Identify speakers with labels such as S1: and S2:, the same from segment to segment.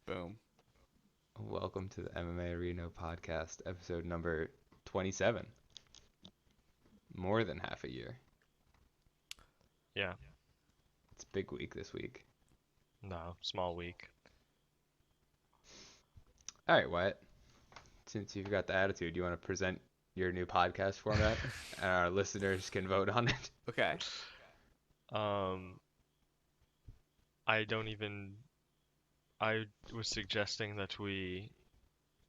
S1: Boom.
S2: Welcome to the MMAerino podcast, episode number 27. More than half a year.
S3: Yeah.
S2: It's a big week this week.
S3: No, small week.
S2: All right, Wyatt. Since you've got the attitude, you want to present your new podcast format, and our listeners can vote on it.
S1: Okay.
S3: I don't even. I was suggesting that we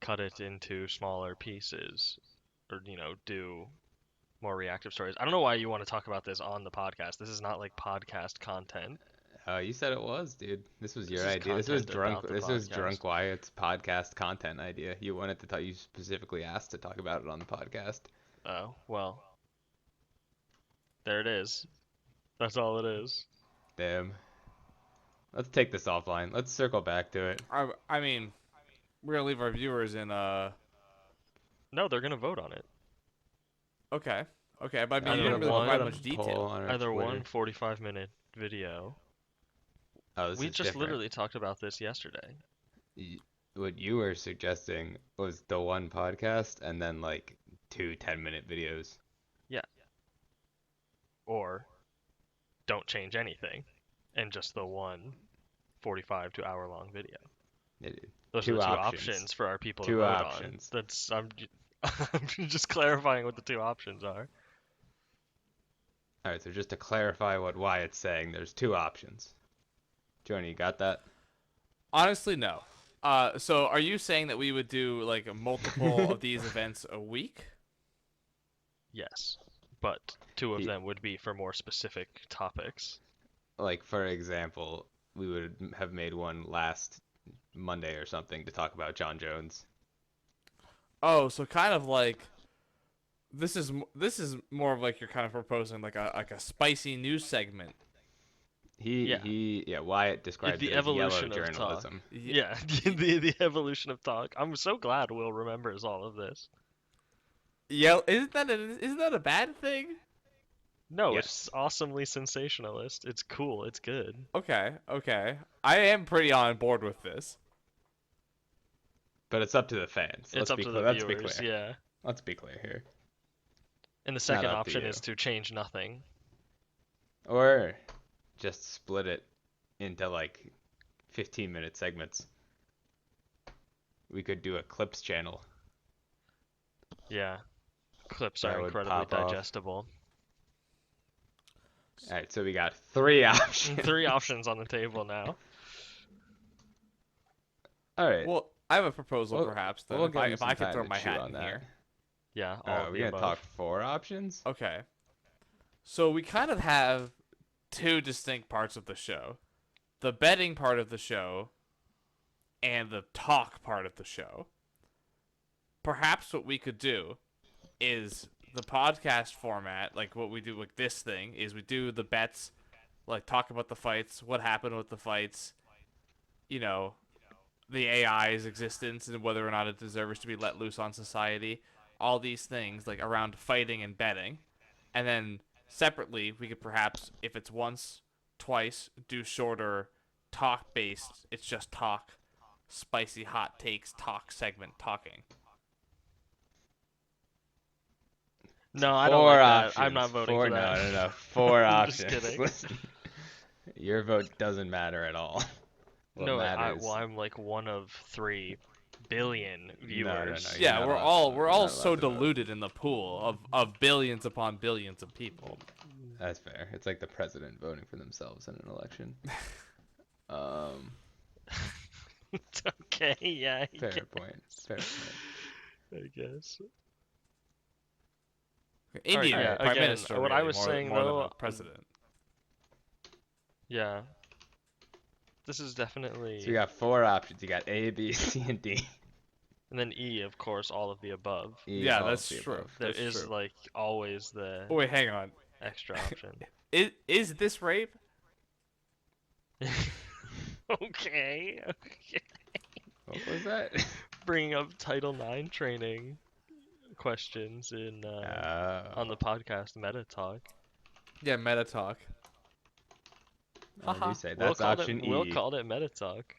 S3: cut it into smaller pieces, or do more reactive stories. I don't know why you want to talk about this on the podcast. This is not like podcast content.
S2: You said it was, dude. This was your
S3: This is
S2: idea. This was
S3: content
S2: drunk.
S3: about the
S2: This was
S3: podcast.
S2: drunk Wyatt's podcast content idea. You wanted to talk. You specifically asked to talk about it on the podcast.
S3: Oh, well. There it is. That's all it is.
S2: Damn. Let's take this offline. Let's circle back to it.
S1: I mean, we're gonna leave our viewers in.
S3: No, they're gonna vote on it.
S1: Okay. Okay, but I mean,
S3: Either
S1: you didn't really
S3: one-
S1: provide
S2: Put
S1: much
S2: a
S1: detail.
S2: poll on our
S3: Either
S2: Twitter.
S3: one 45-minute video.
S2: Oh, this
S3: We
S2: is
S3: just
S2: different.
S3: literally talked about this yesterday.
S2: What you were suggesting was the one podcast and then like two 10-minute videos.
S3: Or don't change anything and just the one 45 to hour long video.
S2: Yeah, dude.
S3: Those
S2: Two
S3: are the two
S2: options.
S3: options for our people
S2: Two
S3: to vote
S2: options.
S3: on. That's I'm just clarifying what the two options are.
S2: All right, so just to clarify what Wyatt's saying, there's two options. Joni, you got that?
S1: Honestly, no. So are you saying that we would do like multiple of these events a week?
S3: Yes. But two of
S2: He-
S3: them would be for more specific topics.
S2: Like, for example, we would have made one last Monday or something to talk about John Jones.
S1: Oh, so kind of like this is more of like you're kind of proposing like a spicy news segment.
S2: Wyatt described
S3: the
S2: it as yellow
S3: evolution of talk.
S2: journalism.
S3: Yeah, the evolution of talk. I'm so glad Will remembers all of this.
S1: Yeah, isn't that a bad thing?
S3: No,
S2: Yes.
S3: it's awesomely sensationalist. It's cool. It's good.
S1: Okay, okay. I am pretty on board with this.
S2: But it's up to the fans.
S3: It's up to the
S2: Let's be
S3: viewers.
S2: clear.
S3: Yeah.
S2: Let's be clear here.
S3: And the second
S2: up to
S3: option
S2: you.
S3: is to change nothing.
S2: Or just split it into like 15-minute segments. We could do a clips channel.
S3: Yeah. Clips
S2: That
S3: are
S2: would
S3: incredibly
S2: pop off.
S3: digestible.
S2: All right, so we got three options.
S3: 3 options on the table now.
S2: All right.
S1: Well, I have a proposal,
S2: We'll-
S1: perhaps. Then
S2: we'll
S1: if
S2: give
S1: I,
S2: him
S1: if
S2: some
S1: I could
S2: time
S1: throw
S2: to
S1: my
S2: chew
S1: hat
S2: on
S1: in
S2: that.
S1: here.
S3: Yeah, all of
S2: We're
S3: the
S2: gonna
S3: above.
S2: talk 4 options.
S1: Okay. So we kind of have two distinct parts of the show: the betting part of the show and the talk part of the show. Perhaps what we could do is the podcast format, like what we do with this thing, is we do the bets, like talk about the fights, what happened with the fights, the AI's existence and whether or not it deserves to be let loose on society, all these things like around fighting and betting. And then separately, we could perhaps, if it's once, twice, do shorter talk-based, it's just talk, spicy hot takes, talk segment, talking.
S3: No, I don't
S2: 4
S3: like
S2: options.
S3: that. I'm not voting for that.
S2: No. 4
S3: I'm just
S2: options.
S3: kidding.
S2: Listen, your vote doesn't matter at all. What
S3: No,
S2: matters?
S3: I'm like one of 3 billion viewers.
S2: No, you're
S1: Yeah,
S2: not
S1: we're
S2: allowed
S1: all
S2: to-
S1: we're
S2: you're
S1: all
S2: not
S1: so
S2: allowed to vote.
S1: diluted in the pool of billions upon billions of people.
S2: That's fair. It's like the president voting for themselves in an election.
S3: It's okay, yeah, I
S2: Fair
S3: guess.
S2: point. Fair point.
S3: I guess.
S1: Indian
S3: yeah,
S1: prime
S3: again,
S1: minister.
S3: what I
S1: really,
S3: was
S1: more,
S3: saying,
S1: more than
S3: though,
S1: a president.
S3: Yeah. This is definitely.
S2: So you got 4 options. You got A, B, C, and D.
S3: And then E, of course, all of the above.
S2: E,
S1: Yeah,
S2: all of
S1: that's
S2: the
S1: true.
S2: above.
S3: There
S1: That's
S3: is
S1: true.
S3: like always the
S1: Oh wait, hang on.
S3: extra option.
S1: Is this rape?
S3: Okay.
S2: What was that?
S3: Bringing up Title IX training questions in on the podcast Meta Talk.
S1: Yeah, meta talk.
S2: What did
S1: Haha.
S2: you say?
S3: Will
S2: That's
S3: called
S2: option
S3: it, Will
S2: E.
S3: called it Meta Talk.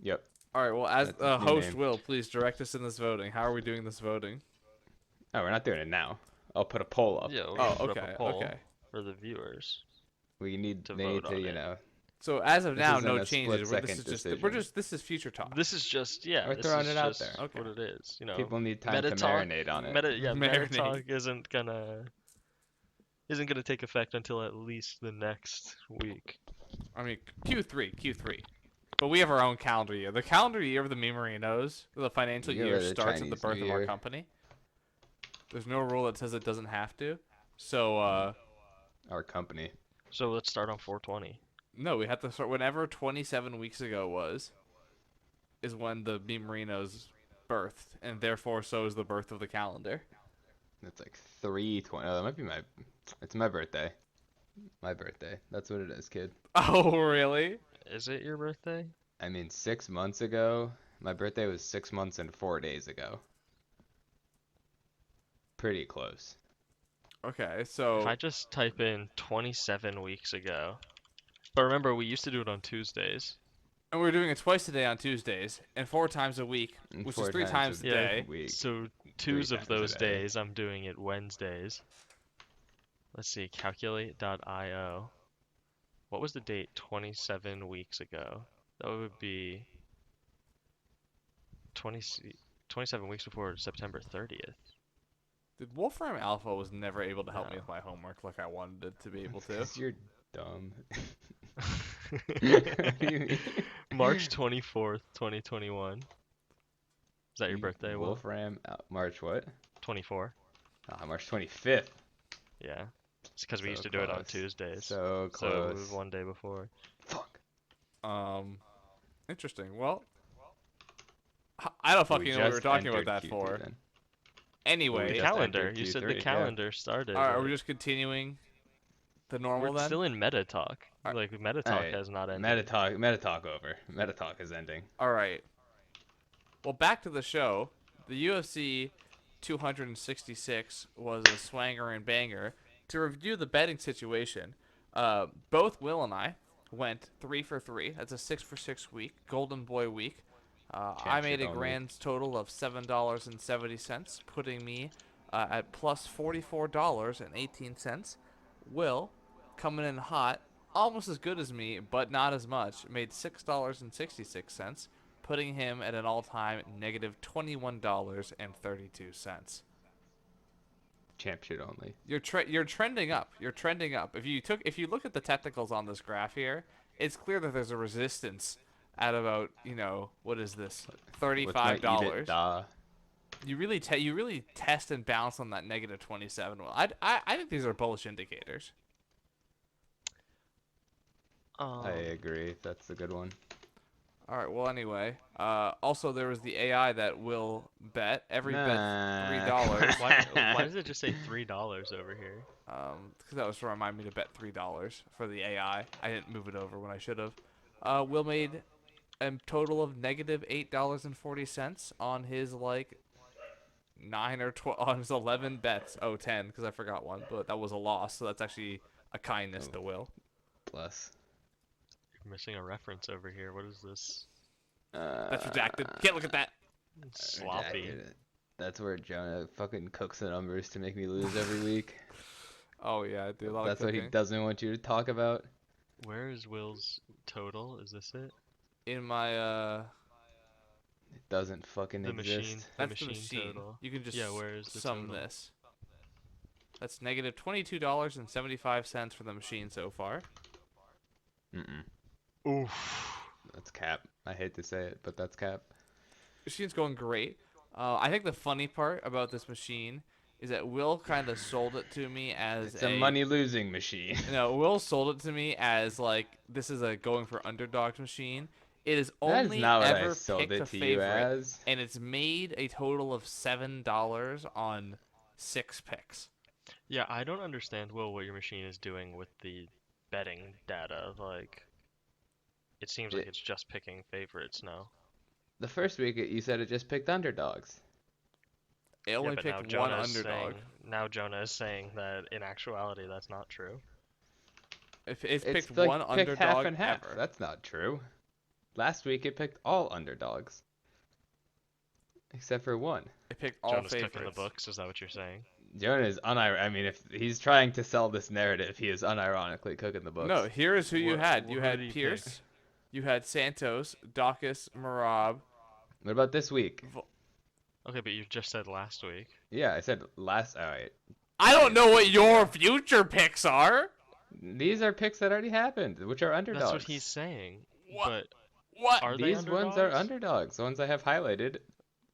S2: Yep.
S1: All right. Well, as
S2: That's its new
S1: host,
S2: name.
S1: Will, please direct us in this voting. How are we doing this voting?
S2: Oh, we're not doing it now. I'll put a poll up.
S3: Yeah, we're
S1: Oh,
S3: gonna put up
S1: okay,
S3: a poll
S1: okay.
S3: for the viewers
S2: We need
S3: to
S2: they
S3: vote
S2: need to,
S3: on
S2: you
S3: it.
S2: know.
S1: So as of
S2: This
S1: now,
S2: isn't
S1: no
S2: a
S1: changes. This
S2: split-second
S1: is just
S2: decision.
S1: this is future talk.
S3: This is just yeah,
S2: We're
S3: this
S2: throwing
S3: is
S2: it out
S3: just
S2: there.
S1: Okay.
S3: what it is. You know,
S2: People need time
S3: meta
S2: to
S3: talk,
S2: marinate on it.
S3: meta
S1: Marinate.
S3: talk isn't gonna take effect until at least the next week.
S1: I mean, Q3. But we have our own calendar year. The calendar year of the MMAerinos, the financial
S2: You
S1: year
S2: are the
S1: starts at the
S2: Chinese
S1: birth
S2: New
S1: of our
S2: Year.
S1: company. There's no rule that says it doesn't have to. So,
S2: Our company.
S3: So let's start on 420.
S1: no, we have to start whenever 27 weeks ago is when the MMAerinos birthed, and therefore so is the birth of the calendar.
S2: It's like 3:20. Oh, that might be my. It's my birthday. My birthday. That's what it is, kid.
S1: Oh, really?
S3: Is it your birthday?
S2: I mean, 6 months ago. My birthday was 6 months and 4 days ago. Pretty close.
S1: Okay,
S3: If
S1: so
S3: I just type in 27 weeks ago. But remember, we used to do it on Tuesdays.
S1: and we're doing it twice a day on Tuesdays and 4 times a week,
S2: And
S1: which is
S2: 4
S1: three times a
S2: a
S3: Yeah,
S1: day.
S2: week.
S3: so
S2: 3
S3: 2s of
S2: times a
S3: those
S2: day.
S3: days, I'm doing it Wednesdays. Let's see, calculate.io. What was the date 27 weeks ago? That would be 27 weeks before September 30th.
S1: Dude, Wolfram Alpha was never able to help me
S3: No.
S1: with my homework like I wanted it to be able to.
S2: Because you're dumb. What do you mean?
S3: March 24th, 2021. Is that your birthday, Will?
S2: Wolfram, March what?
S3: 24.
S2: March 25th.
S3: Yeah. It's because we
S2: So
S3: used to do it on
S2: close.
S3: Tuesdays.
S2: So
S3: So it
S2: close.
S3: was one day before.
S2: Fuck.
S1: Interesting. Well, I don't
S2: We
S1: fucking know what we're
S2: just
S1: talking about
S2: entered
S1: that
S2: Q3
S1: for.
S2: then.
S1: Anyway,
S3: The
S2: just
S3: calendar.
S2: entered
S3: You said
S2: Q3,
S3: the
S2: yeah.
S3: calendar started.
S1: are we
S3: it.
S1: just continuing the normal
S3: We're
S1: then?
S3: still in meta talk.
S1: Alright.
S3: Like meta talk
S2: Alright,
S3: has not ended.
S2: Meta talk over. Meta talk is ending.
S1: All right. Well, back to the show. The UFC 266 was a swanger and banger. To review the betting situation, both Will and I went 3 for 3. That's a 6 for 6 week, Golden Boy week. I made a
S2: shit only.
S1: grand total of $7.70, putting me at plus $44.18. Will, coming in hot, almost as good as me, but not as much, made $6.66, putting him at an all-time negative $21.32.
S2: Champ shit only.
S1: You're trending up. You're trending up. If you look at the technicals on this graph here, it's clear that there's a resistance at about, what is this? $35. You really test and bounce on that negative 27. Well, I think these are bullish indicators.
S2: I agree. That's a good one.
S1: All right. Well, anyway. Also, there was the AI that will bet every bet $3.
S3: Why does it just say $3 over here?
S1: Because that was to remind me to bet $3 for the AI. I didn't move it over when I should have. Will made a total of negative $8.40 on his 9 or 12 on his 11 bets. 10 because I forgot one, but that was a loss. So that's actually a kindness to Will.
S2: Plus.
S3: You're missing a reference over here. What is this?
S1: That's redacted. Can't look at that.
S3: Sloppy.
S2: That's where Jonah fucking cooks the numbers to make me lose every week.
S1: Oh yeah, I do a lot
S2: That's
S1: of
S2: what he
S1: cooking.
S2: doesn't want you to talk about.
S3: Where is Will's total? Is this it?
S1: In my
S2: It doesn't fucking
S3: The
S2: exist.
S3: machine.
S1: that's the
S3: machine
S1: machine.
S3: total.
S1: You can just
S3: Yeah, where is the
S1: sum
S3: total?
S1: this. That's negative $22.75 for the machine so far.
S3: Oof.
S2: That's cap. I hate to say it, but that's cap.
S1: Machine's going great. I think the funny part about this machine is that Will kind of sold it to me as
S2: It's a money losing machine.
S1: No, Will sold it to me as this is a going for underdogs machine. It is
S2: That is
S1: only
S2: not what I
S1: ever
S2: sold
S1: picked
S2: it
S1: a
S2: to you
S1: favorite,
S2: as.
S1: and it's made a total of $7 on 6 picks.
S3: Yeah, I don't understand, Will, what your machine is doing with the betting data. It seems like it's just picking favorites now.
S2: The first week you said it just picked underdogs.
S1: It only
S3: but now
S1: picked one
S3: Jonah is
S1: underdog.
S3: now Jonah is saying that in actuality that's not true.
S1: If it's picked
S2: like
S1: one
S2: picked half
S1: underdog
S2: and half.
S1: ever.
S2: That's not true. last week it picked all underdogs. Except for one.
S1: I picked all
S3: Jonah's
S1: favorites.
S3: cooking the books. Is that what you're saying?
S2: Jonah is I mean, if he's trying to sell this narrative, he is unironically cooking the books.
S1: No, here is who you had. You
S3: Who
S1: had
S3: did he
S1: Pierce.
S3: pick?
S1: You had Santos, Dawkins, Marab.
S2: What about this week?
S3: Okay, but you just said last week.
S2: Yeah, I said last. All right.
S1: I don't know what your future picks are.
S2: These are picks that already happened, which are underdogs.
S3: That's what he's saying.
S1: What?
S3: But
S1: What?
S3: are they
S2: These ones are
S3: underdogs?
S2: underdogs. The ones I have highlighted.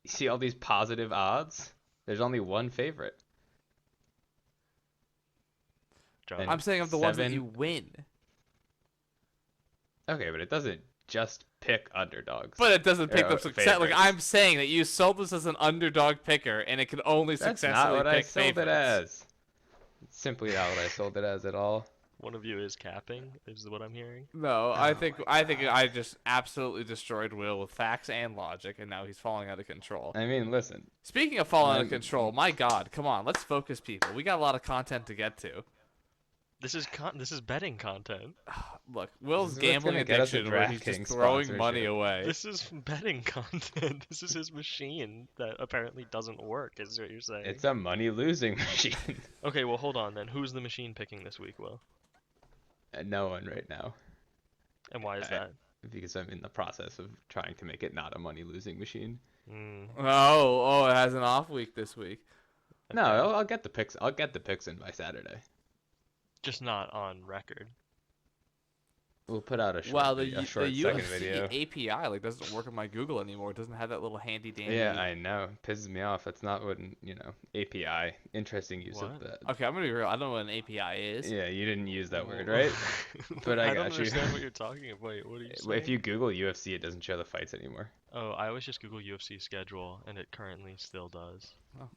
S2: You see all these positive odds? There's only one favorite.
S3: Jonah.
S2: And
S1: I'm saying of the ones that
S2: 7
S1: you win.
S2: Okay, but it doesn't just pick underdogs.
S1: But it doesn't pick
S2: Or
S1: up success. Like
S2: favorites.
S1: I'm saying that you sold this as an underdog picker, and it can only
S2: That's
S1: successfully
S2: not what I
S1: pick
S2: sold
S1: favorites.
S2: it as. It's simply not what I sold it as at all.
S3: One of you is capping, is what I'm hearing.
S1: No, I think I just absolutely destroyed Will with facts and logic, and now he's falling out of control.
S2: I mean, listen.
S1: Speaking of falling out of
S2: I'm-
S1: control, my God, come on, let's focus, people. We got a lot of content to get to.
S3: This is betting content.
S1: Look, Will's
S2: This is what's
S1: gambling
S2: gonna get us a
S1: addiction, where he's just
S2: DraftKings
S1: throwing money
S2: sponsorship.
S1: away.
S3: This is betting content. This is his machine that apparently doesn't work, is what you're saying.
S2: It's a money losing machine.
S3: Okay, well hold on then. Who's the machine picking this week, Will?
S2: And no one right now.
S3: And why is
S2: I-
S3: that?
S2: Because I'm in the process of trying to make it not a money losing machine.
S3: Mm,
S1: Oh, it has an off week this week.
S2: No,
S3: okay.
S2: I'll get the picks. I'll get the picks in by Saturday.
S3: Just not on record.
S2: We'll put out a short,
S1: Wow, the
S2: video, a short
S1: the
S2: second
S1: UFC
S2: video.
S1: API doesn't work on my Google anymore. It doesn't have that little handy dandy.
S2: Yeah, I know. Pisses me off. That's not what API. Interesting use
S3: What?
S2: of that.
S1: Okay, I'm gonna be real. I don't know what an API is.
S2: Yeah, you didn't use that word,
S3: Whoa.
S2: right? But I
S3: don't
S2: got you.
S3: understand what you're talking about. Wait, what are you saying?
S2: If you Google UFC, it doesn't show the fights anymore.
S3: Oh, I always just Google UFC schedule, and it currently still does.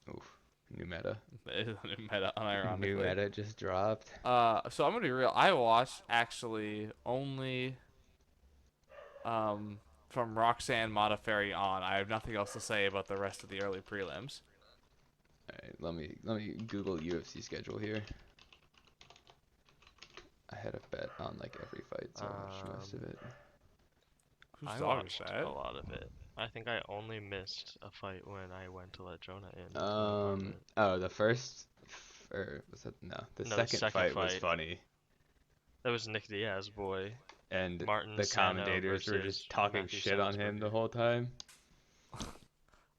S2: Oof. New meta.
S1: It is a new meta, unironically.
S2: New meta just dropped.
S1: So I'm gonna be real. I watched actually only from Roxanne Modafferi on. I have nothing else to say about the rest of the early prelims.
S2: All right, let me Google UFC schedule here. I had a bet on like every fight, so I watched most of it.
S1: Who's
S3: I
S1: talking
S3: watched
S1: bad?
S3: a lot of it. I think I only missed a fight when I went to let Jonah in.
S2: Oh, the first, or was that no? The
S3: No, the
S2: second
S3: second
S2: fight was
S3: fight.
S2: funny,
S3: That was Nick Diaz, boy.
S2: and
S3: Martin
S2: the
S3: Sano
S2: commentators were
S3: versus
S2: just talking
S3: Matthew
S2: shit on him
S3: Salisbury.
S2: the whole time.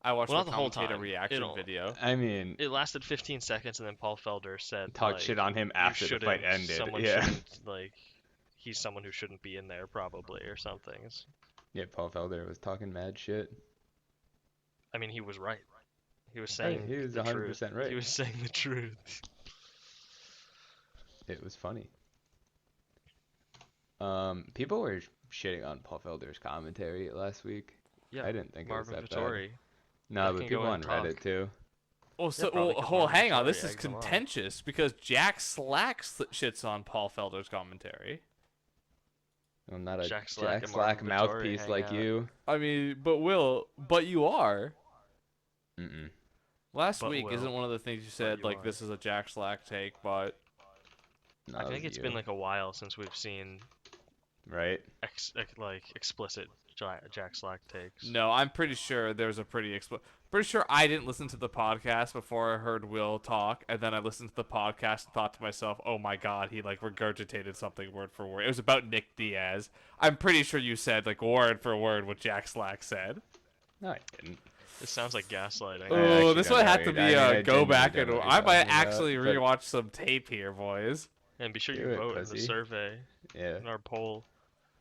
S1: I watched
S3: Well,
S1: the
S3: not the whole
S1: commentator
S3: time.
S1: reaction
S3: It'll-
S1: video.
S2: I mean,
S3: It lasted 15 seconds, and then Paul Felder said,
S2: talked
S3: like,
S2: shit on him
S3: "You
S2: after the fight
S3: shouldn't-
S2: ended.
S3: Someone
S2: Yeah,
S3: shouldn't, like, he's someone who shouldn't be in there, probably, or something.
S2: yeah. Paul Felder was talking mad shit.
S3: I mean, he was right. He was
S2: Right,
S3: saying
S2: he was
S3: the
S2: 100%
S3: truth.
S2: right.
S3: He was saying the truth.
S2: It was funny. People were shitting on Paul Felder's commentary last week.
S3: Yeah,
S2: I didn't think
S3: Marvin
S2: it was that bad.
S3: Vittori.
S2: No,
S3: That
S2: but
S3: can
S2: people
S3: go
S2: on
S3: and
S2: Reddit
S3: talk.
S2: too.
S1: Well, so
S3: probably 'cause
S1: well,
S3: Marvin
S1: hang on.
S3: Vittori
S1: This is
S3: eggs him on.
S1: contentious because Jack Slack shits on Paul Felder's commentary.
S2: Well, not a
S3: Jack Slack
S2: Jack
S3: and
S2: Slack
S3: Marvin Vittori
S2: mouthpiece
S3: hang
S2: like
S3: out.
S2: you.
S1: I mean, but you are.
S2: Mm-mm.
S1: Last
S3: But
S1: week
S3: Will,
S1: isn't one of the things you said
S3: you
S1: like
S3: are.
S1: this is a Jack Slack take, but
S2: No,
S3: I
S2: it
S3: think
S2: was
S3: it's
S2: you,
S3: been like a while since we've seen
S2: right.
S3: explicit Jack Slack takes.
S1: no, I'm pretty sure there's a pretty sure I didn't listen to the podcast before I heard Will talk, and then I listened to the podcast and thought to myself, "Oh my God, he like regurgitated something word for word." It was about Nick Diaz. I'm pretty sure you said like word for word what Jack Slack said.
S2: No, I didn't.
S3: This sounds like gaslighting.
S2: I
S1: Oh,
S2: actually
S1: this
S2: don't
S1: might
S2: know
S1: have
S2: what
S1: to
S2: you're-
S1: be
S2: I mean, I
S1: go back
S2: genuinely
S1: and
S2: don't know what
S1: I
S2: you're
S1: might
S2: talking about,
S1: actually
S2: but-
S1: rewatch some tape here, boys.
S3: And be sure
S2: Do
S3: you
S2: it,
S3: vote in the
S2: pussy.
S3: survey,
S2: Yeah.
S3: in our poll.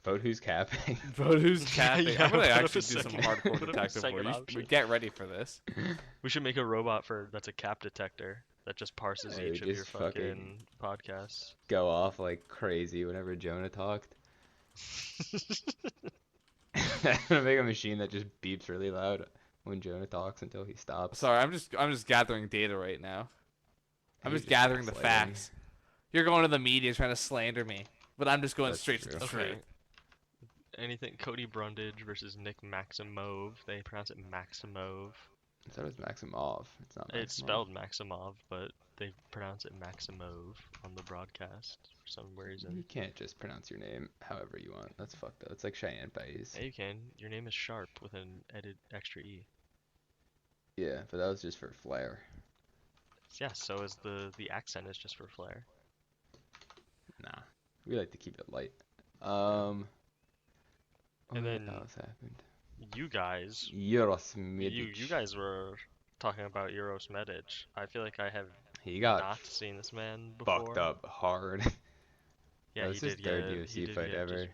S2: Vote who's capping.
S1: Vote who's capping.
S3: Yeah,
S1: I'm gonna
S3: put up
S1: actually
S3: a
S1: do some
S3: second-
S1: hardcore
S3: put up a
S1: detective
S3: second
S1: work.
S3: option.
S1: Get ready for this.
S3: We should make a robot that's a cap detector that just parses
S2: Yeah,
S3: each of your
S2: just
S3: fucking podcasts.
S2: Go off like crazy whenever Jonah talked. I'm gonna make a machine that just beeps really loud when Jonah talks until he stops.
S1: Sorry, I'm just gathering data right now. I'm
S2: You're
S1: just gathering the
S2: gaslighting.
S1: facts. You're going to the media trying to slander me, but I'm just going
S2: That's
S1: straight to
S2: true.
S1: the
S3: Okay.
S1: truth.
S3: Anything Cody Brundage versus Nick Maximov. They pronounce it Maximov.
S2: So does Maximov. It's not.
S3: It's
S2: Maximov.
S3: spelled Maximov, but they pronounce it Maximov on the broadcast for some
S2: You
S3: reason.
S2: can't just pronounce your name however you want. That's fucked up. It's like Cheyenne Baez.
S3: Yeah, you can. Your name is Sharp with an added extra E.
S2: Yeah, but that was just for flair.
S3: Yeah, so is the accent is just for flair.
S2: Nah, we like to keep it light. What
S3: And then
S2: else happened?
S3: you guys,
S2: Euros
S3: you guys were talking about Euros Medic. I feel like I have
S2: He got
S3: not seen this man
S2: fucked
S3: before.
S2: up hard.
S3: Yeah,
S2: That
S3: he
S2: was his
S3: did
S2: third
S3: get
S2: UFC fight ever.
S3: just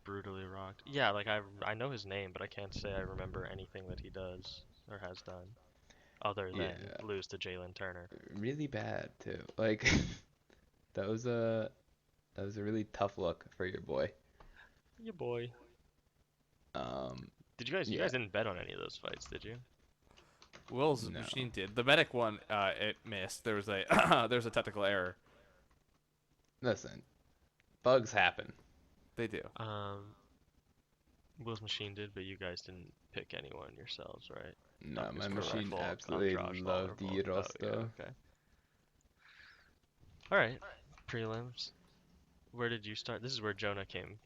S3: brutally rocked. Yeah, like I know his name, but I can't say I remember anything that he does or has done other than
S2: Yeah.
S3: lose to Jalen Turner.
S2: Really bad too. Like that was a really tough look for your boy.
S3: Yeah, boy. Did you guys? You
S2: Yeah.
S3: guys didn't bet on any of those fights, did you?
S1: Will's
S2: No.
S1: machine did. The medic one, it missed. There was a there was a technical error.
S2: Listen, bugs happen.
S1: They do.
S3: Will's machine did, but you guys didn't pick anyone yourselves, right?
S2: No,
S3: Not
S2: my
S3: Chris
S2: machine
S3: Carter,
S2: absolutely
S3: Andrade,
S2: loved the
S3: Lawler,
S2: Euros
S3: yeah,
S2: though.
S3: okay. All right, prelims. Where did you start? This is where Jonah came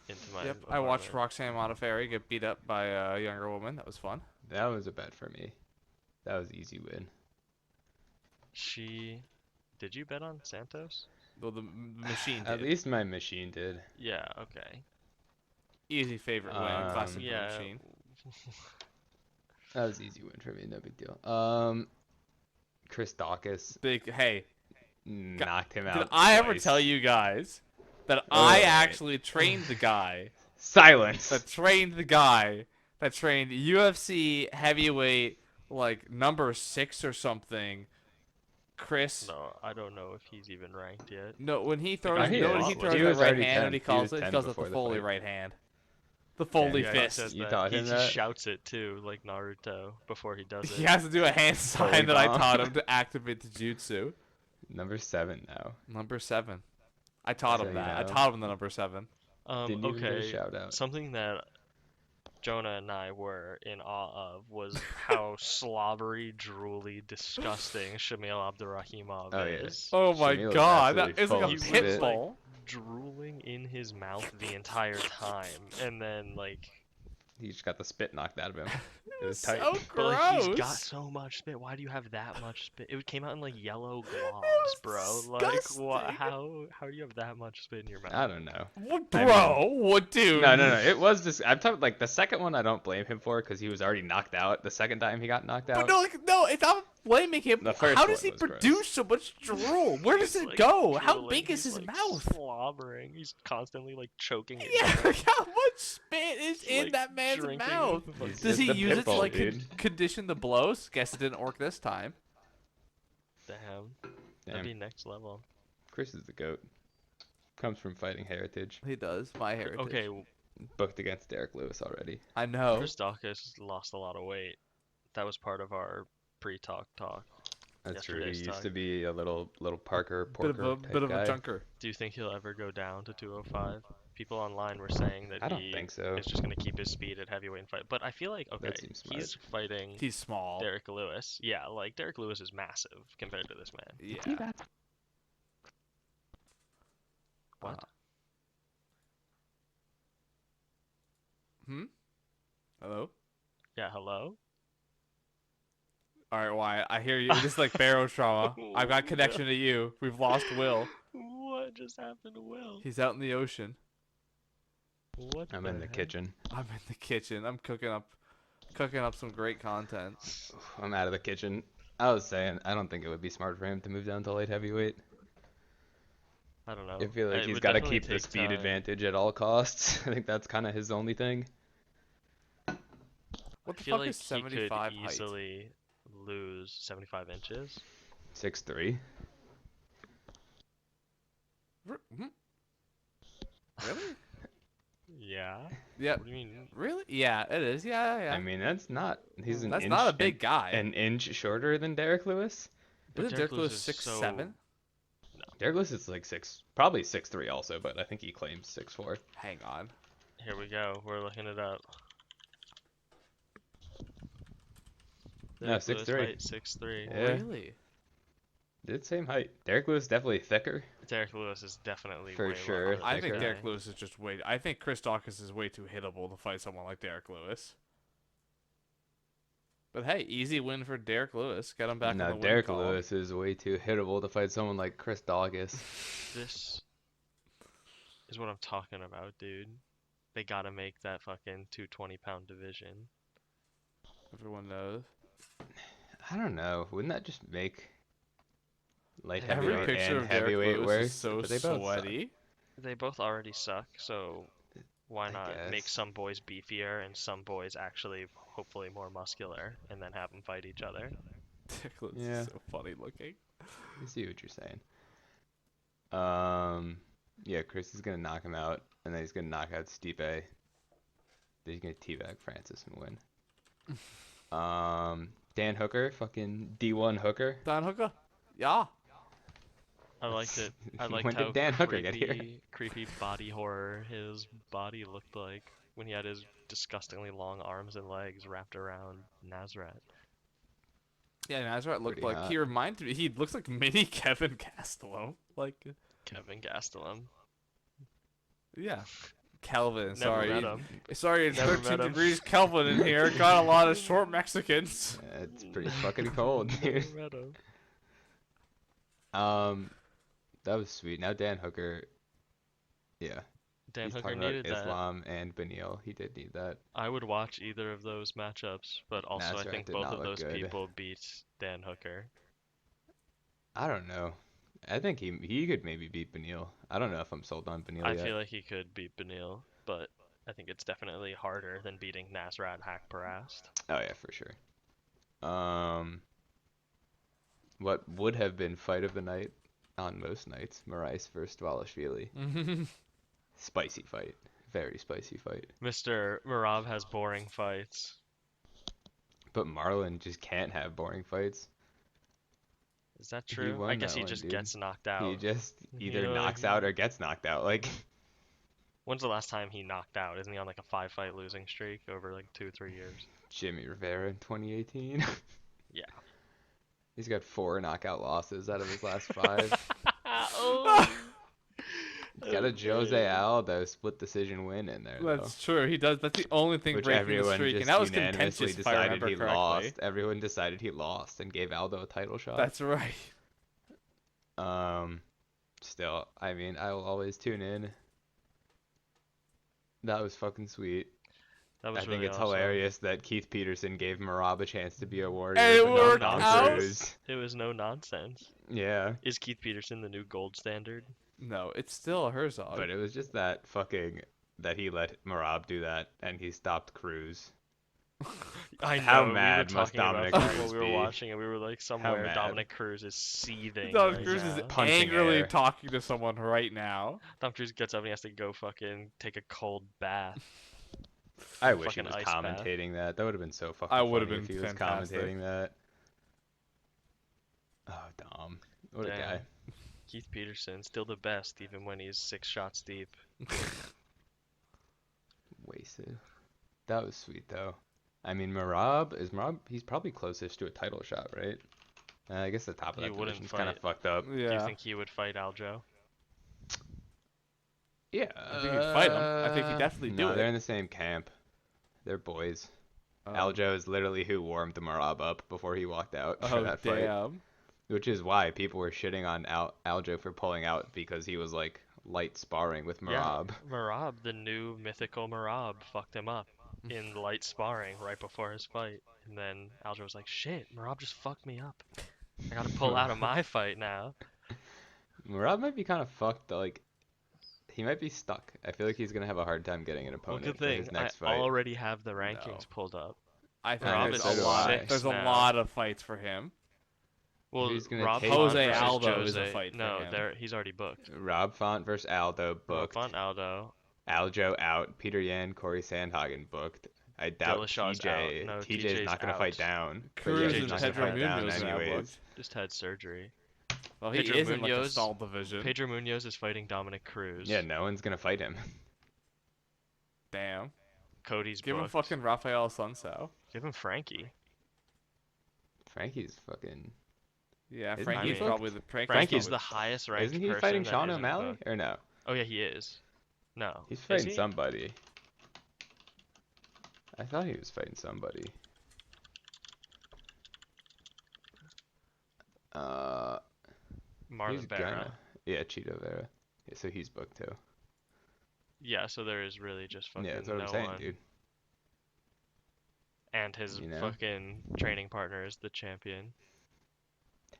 S3: into my.
S1: Yep. I watched
S3: apartment.
S1: Roxanne Modafferi get beat up by a younger woman. That was fun.
S2: That was a bet for me. That was easy win.
S3: Did you bet on Santos?
S1: Well, the machine
S2: At
S1: did.
S2: least my machine did.
S3: Yeah. Okay.
S1: Easy favorite win. Classic for the
S3: Yeah.
S1: machine.
S2: That was easy win for me, no big deal. Chris Dawkins
S1: Big. Hey,
S2: knocked him out.
S1: did I ever
S2: twice.
S1: tell you guys that I
S2: Alright.
S1: actually trained the guy
S2: Silence.
S1: that trained UFC heavyweight like number 6 or something? Chris.
S3: No, I don't know if he's even ranked yet.
S1: No, when he
S3: guy
S1: throws,
S2: he
S1: you know when
S2: is.
S1: he
S3: He
S1: throws
S2: was
S1: that right
S2: already
S1: hand,
S2: 10.
S1: when he
S2: He
S1: calls
S2: was
S1: it, he
S2: 10
S1: calls it the
S2: before the
S1: Foley
S2: fight.
S1: right hand. The Foley
S2: Yeah,
S3: he
S1: fist.
S3: says
S2: You
S3: that.
S2: taught
S3: He
S2: him
S3: just
S2: that?
S3: shouts it too, like Naruto, before he does it.
S1: He has to do a hand
S2: Foley
S1: sign that I
S2: bomb.
S1: taught him to activate the jutsu.
S2: Number 7 now.
S1: Number 7. I taught
S2: So
S1: him
S2: you
S1: that. I
S2: know.
S1: taught him the number 7.
S2: Didn't even get a
S3: Okay,
S2: shout out.
S3: something that Jonah and I were in awe of was how slobbery, drooly, disgusting Shamil Abdurrahimov
S2: Oh, yeah.
S3: is.
S1: Oh my
S2: Shamil is
S1: god, that
S2: absolutely
S1: is like
S2: full
S1: a
S2: of
S1: pit
S2: spit.
S1: bull.
S3: Drooling in his mouth the entire time, and then like,
S2: He just got the spit knocked out of him. It was
S1: So
S2: tight.
S3: but like he's got
S1: gross.
S3: so much spit. Why do you have that much spit? It came out in like yellow globs,
S1: was
S3: bro. Like, what?
S1: disgusting.
S3: How do you have that much spit in your mouth?
S2: I don't know.
S1: What,
S2: I
S1: bro? What, dude?
S2: No. It was this. I'm talking like the second one. I don't blame him for because he was already knocked out. The second time he got knocked
S1: But
S2: out.
S1: no, like, no, it's not blaming him.
S2: The first
S1: How does
S2: one
S1: he
S2: was gross.
S1: produce so much drool? Where does
S3: He's,
S1: it
S3: like,
S1: go? How
S3: drooling,
S1: big is
S3: he's,
S1: his
S3: like,
S1: mouth?
S3: Slobbering. He's constantly like choking it.
S1: Yeah,
S3: down.
S1: like, how much spit is
S3: He's,
S1: in
S3: like,
S1: that man's
S3: drinking
S1: mouth?
S3: the fucking-
S2: He's
S1: Does
S2: just
S1: he
S2: a
S1: use
S2: pit
S1: it to
S2: bull,
S1: like
S2: dude.
S1: condition the blows? Guess it didn't work this time.
S3: Damn,
S2: Damn.
S3: that'd be next level.
S2: Chris is the goat. Comes from fighting heritage.
S1: He does. My heritage.
S3: Okay,
S2: Booked against Derek Lewis already.
S1: I know.
S3: Chris Dawkins lost a lot of weight. That was part of our pre-talk talk.
S2: That's true. He
S3: Yesterday's
S2: used
S3: talk.
S2: to be a little Parker
S1: Bit
S2: Porker
S1: of a
S2: type
S1: bit of
S2: guy.
S1: a junker.
S3: Do you think he'll ever go down to 205? People online were saying that
S2: I don't
S3: he
S2: think so.
S3: is just gonna keep his speed at heavyweight and fight. But I feel like okay,
S2: seems smart.
S3: he's fighting
S1: He's small.
S3: Derek Lewis. Yeah, like Derek Lewis is massive compared to this man.
S1: Yeah.
S3: What?
S1: Hello.
S3: Yeah, hello?
S1: All right, Wyatt. I hear you. This is like barrow trauma. I've got connection to you. We've lost Will.
S3: What just happened to Will?
S1: He's out in the ocean.
S3: What?
S2: I'm in the
S3: heck?
S2: kitchen.
S1: I'm in the kitchen. I'm cooking up some great content.
S2: I'm out of the kitchen. I was saying, I don't think it would be smart for him to move down to light heavyweight.
S3: I don't know.
S2: I feel like
S3: It
S2: he's
S3: would
S2: got to
S3: definitely
S2: keep the
S3: take
S2: speed
S3: time.
S2: advantage at all costs. I think that's kind of his only thing.
S1: What
S3: I
S1: the
S3: feel
S1: fuck
S3: like
S1: is
S3: he could
S1: 75 height?
S3: easily lose 75 inches.
S2: 6'3".
S1: Really?
S3: Yeah.
S1: Yeah.
S3: What do you mean?
S1: Really? Yeah, it is. Yeah.
S2: I mean, that's not. He's an
S1: That's
S2: inch,
S1: not a big guy.
S2: An inch shorter than Derek Lewis.
S3: But
S1: Isn't
S3: Derek
S1: Derek Lewis
S3: Lewis is
S1: 6'7"?
S2: Derek Lewis is like probably 6'3" also, but I think he claims 6'4".
S1: Hang on.
S3: Here we go. We're looking it up.
S2: No,
S3: Derek Lewis
S2: 6'3".
S3: height, 6'3".
S2: Yeah.
S1: Really?
S2: They're the same height. Derek Lewis definitely thicker.
S3: Derek Lewis is definitely
S2: For
S3: way
S2: sure,
S3: lower than
S1: I
S3: this
S1: think
S2: thicker.
S3: guy.
S1: Derek Lewis is just way. I think Chris Dawkins is way too hittable to fight someone like Derek Lewis. But hey, easy win for Derek Lewis. Got him back on
S2: No,
S1: the winning
S2: Derek
S1: column.
S2: Lewis is way too hittable to fight someone like Chris Dawkins.
S3: This is what I'm talking about, dude. They gotta make that fucking 220-pound division.
S1: Everyone knows.
S2: I don't know. Wouldn't that just make light
S3: Every
S2: heavyweight
S1: picture
S2: and
S1: of Derek
S2: heavyweight
S1: Lewis
S2: worse?
S1: is so
S2: But they both suck,
S1: sweaty.
S3: They both already suck, so why
S2: I
S3: not make
S2: guess.
S3: some boys beefier and some boys actually, hopefully, more muscular, and then have them fight each other?
S1: Derek Lewis
S2: Yeah.
S1: is so funny looking.
S2: I see what you're saying. Yeah, Chris is gonna knock him out, and then he's gonna knock out Stipe. Then he's gonna teabag Francis and win. Dan Hooker, fucking D1 Hooker.
S1: Dan Hooker. Yeah.
S3: I liked it. I liked
S2: When
S3: how
S2: did Dan Hooker get here?
S3: creepy body horror his body looked like when he had his disgustingly long arms and legs wrapped around Nazareth.
S1: Yeah, Nazareth looked
S2: Pretty
S1: like
S2: hot.
S1: he reminded me. He looks like mini Kevin Gastelum. Like,
S3: Kevin Gastelum.
S1: yeah, Kelvin.
S3: Never
S1: Sorry,
S3: met him.
S1: sorry. It's
S3: Never
S1: 13
S3: met him.
S1: degrees Kelvin in here. Got a lot of short Mexicans.
S2: It's pretty fucking cold, dude.
S3: Never met him.
S2: That was sweet. Now Dan Hooker, yeah,
S3: Dan
S2: he's
S3: Hooker
S2: talking about
S3: needed that.
S2: Islam and Beneil. He did need that.
S3: I would watch either of those matchups, but also I
S2: Nazareth
S3: think
S2: did
S3: both
S2: not
S3: of
S2: look
S3: those
S2: good.
S3: people beat Dan Hooker.
S2: I don't know. I think he could maybe beat Beneil. I don't know if I'm sold on Beneil
S3: I
S2: yet.
S3: feel like he could beat Benil, but I think it's definitely harder than beating Nasrat Hakparast.
S2: Oh yeah, for sure. What would have been fight of the night on most nights? Moraes versus Dvalishvili. Spicy fight. Very spicy fight.
S3: Mr. Marab has boring fights.
S2: But Marlon just can't have boring fights.
S3: Is that
S2: He
S3: true?
S2: won
S3: I guess
S2: that
S3: he
S2: one,
S3: just
S2: dude.
S3: gets knocked out.
S2: He just either
S3: You know,
S2: knocks
S3: like-
S2: out or gets knocked out. Like
S3: When's the last time he knocked out? Isn't he on like a 5-fight losing streak over like 2-3 years?
S2: Jimmy Rivera in 2018.
S3: Yeah.
S2: He's got 4 knockout losses out of his last 5.
S3: Oh,
S2: He's got a Jose Aldo split decision win in there, though.
S1: That's true. He does. That's the only thing
S2: Which
S1: breaking the
S2: everyone
S1: streak,
S2: just
S1: and that was
S2: unanimously
S1: contentious. If I
S2: decided
S1: remember
S2: he
S1: correctly.
S2: lost. Everyone decided he lost and gave Aldo a title shot.
S1: That's right.
S2: Still, I mean, I will always tune in. That was fucking sweet.
S3: that was
S2: I think
S3: really
S2: it's
S3: awesome.
S2: hilarious that Keith Peterson gave Marab a chance to be a warrior.
S1: And it
S2: but not
S1: worked
S2: Tom
S1: out.
S2: Cruise.
S3: It was no nonsense.
S2: Yeah,
S3: Is Keith Peterson the new gold standard?
S1: No, it's still a Herzog.
S2: but it was just that he let Marab do that and he stopped Cruz.
S3: I know.
S2: How
S3: we
S2: mad
S3: were
S2: must
S3: talking
S2: Dominic
S3: about that
S2: Cruz
S3: when we
S2: be?
S3: were watching it. We were like, somewhere
S2: mad?
S3: Dominic Cruz is seething.
S1: Don
S3: right
S1: Cruz is
S3: now.
S2: Punching
S1: angrily
S2: air.
S1: talking to someone right now.
S3: Dom Cruz gets up and he has to go fucking take a cold bath.
S2: I wish he
S3: Fucking
S2: was
S3: ice bath.
S2: commentating that. That would have been so fucking
S1: I would have
S2: funny
S1: been
S2: if he was
S1: fantastic.
S2: commentating that. Oh, Dom. What a
S3: Damn.
S2: guy.
S3: Keith Peterson, still the best, even when he's 6 shots deep.
S2: Wasted. That was sweet, though. I mean, Marab, he's probably closest to a title shot, right? I guess the top of
S3: He
S2: that
S3: wouldn't
S2: division's kind of
S3: fight.
S2: fucked up.
S3: Do you
S1: Yeah.
S3: think he would fight Aljo?
S2: Yeah.
S1: I think he'd fight him. I think he'd definitely do
S2: No,
S1: it.
S2: they're in the same camp. They're boys.
S1: Um,
S2: Aljo is literally who warmed Marab up before he walked out for
S1: Oh
S2: that fight.
S1: damn.
S2: Which is why people were shitting on Aljo for pulling out because he was like light sparring with Marab.
S3: Yeah, Marab, the new mythical Marab, fucked him up in light sparring right before his fight. And then Aljo was like, shit, Marab just fucked me up. I gotta pull out of my fight now.
S2: Marab might be kind of fucked. Like, he might be stuck. I feel like he's gonna have a hard time getting an
S3: Well,
S2: opponent
S3: good
S2: for
S3: thing,
S2: his
S3: I
S2: next fight.
S3: already have the rankings
S1: No.
S3: pulled up.
S1: I think
S2: Rob
S1: there's
S2: is
S1: a lot.
S2: 6
S1: There's a
S3: now.
S1: lot of fights for him.
S3: Well,
S2: Who's gonna
S3: Rob
S2: take
S3: Font
S1: Jose
S3: versus
S1: Aldo is a
S3: Jose-
S1: fight for
S3: No,
S1: him.
S3: he's already booked.
S2: Rob Font versus Aldo
S3: Rob
S2: booked.
S3: Font, Aldo.
S2: Aljo out. Peter Yan, Corey Sandhagen booked. I doubt
S3: Dillashaw's
S2: TJ.
S3: out. No,
S2: TJ's not gonna
S3: out.
S2: fight down. But
S1: Cruz
S2: TJ's
S3: and
S2: not gonna
S3: Pedro
S2: fight down
S1: Munoz are now
S2: anyways.
S1: booked.
S3: Just had surgery.
S1: Well, he
S3: Pedro
S1: is in like a
S3: Munoz-
S1: stall division.
S3: Pedro Munoz is fighting Dominic Cruz.
S2: Yeah, no one's gonna fight him.
S1: Damn.
S3: Cody's
S1: Give him
S3: booked.
S1: fucking Rafael Sunsao.
S3: Give him Frankie.
S2: Frankie's fucking.
S1: Yeah,
S2: Isn't
S1: Frankie's
S3: he
S1: probably the
S3: Frankie's
S1: probably-
S3: the highest ranked
S2: Isn't he
S3: person
S2: fighting
S3: that
S2: Sean
S3: isn't
S2: O'Malley
S3: booked.
S2: or no?
S3: Oh yeah, he is. No.
S2: He's
S3: Is
S2: fighting
S3: he?
S2: somebody. I thought he was fighting somebody.
S3: Marlon
S2: He's
S3: Vera.
S2: gonna. Yeah, Cheeto Vera. Yeah, so he's booked too.
S3: Yeah, so there is really just fucking
S2: Yeah, that's what
S3: no
S2: I'm saying,
S3: one.
S2: dude.
S3: And his
S2: You know?
S3: fucking training partner is the champion.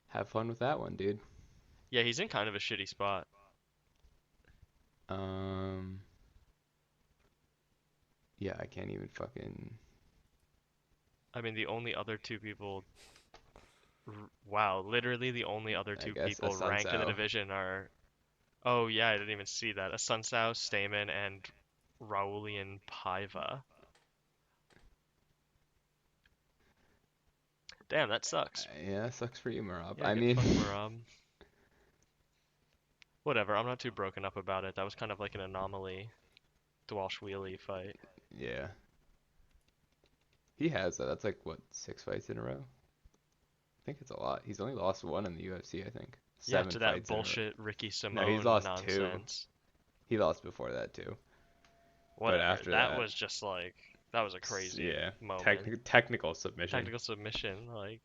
S2: Have fun with that one, dude.
S3: Yeah, he's in kind of a shitty spot.
S2: Yeah, I can't even fucking.
S3: I mean, the only other two people. Wow, literally the only other
S2: I
S3: two
S2: guess
S3: people
S2: a
S3: ranked in the
S2: Sunsao.
S3: division are. Oh yeah, I didn't even see that. A Sunsao, Stamen, and Raulian Paiva. Damn, that sucks.
S2: Yeah, sucks for you, Marab.
S3: Yeah,
S2: I
S3: get
S2: mean,
S3: fucked, Marab. Whatever, I'm not too broken up about it. That was kind of like an anomaly. Dwalsh-Wheelie fight.
S2: yeah. He has that. That's like what, 6 fights in a row? I think it's a lot. He's only lost one in the UFC, I think.
S3: Yeah,
S2: 7
S3: to that
S2: fights in a row.
S3: bullshit Ricky Simone
S2: No, he's lost 2.
S3: nonsense.
S2: He lost before that too.
S3: Whatever.
S2: after
S3: that
S2: that-
S3: was just like that was a crazy
S2: Yeah.
S3: moment.
S2: Technical submission.
S3: Technical submission, like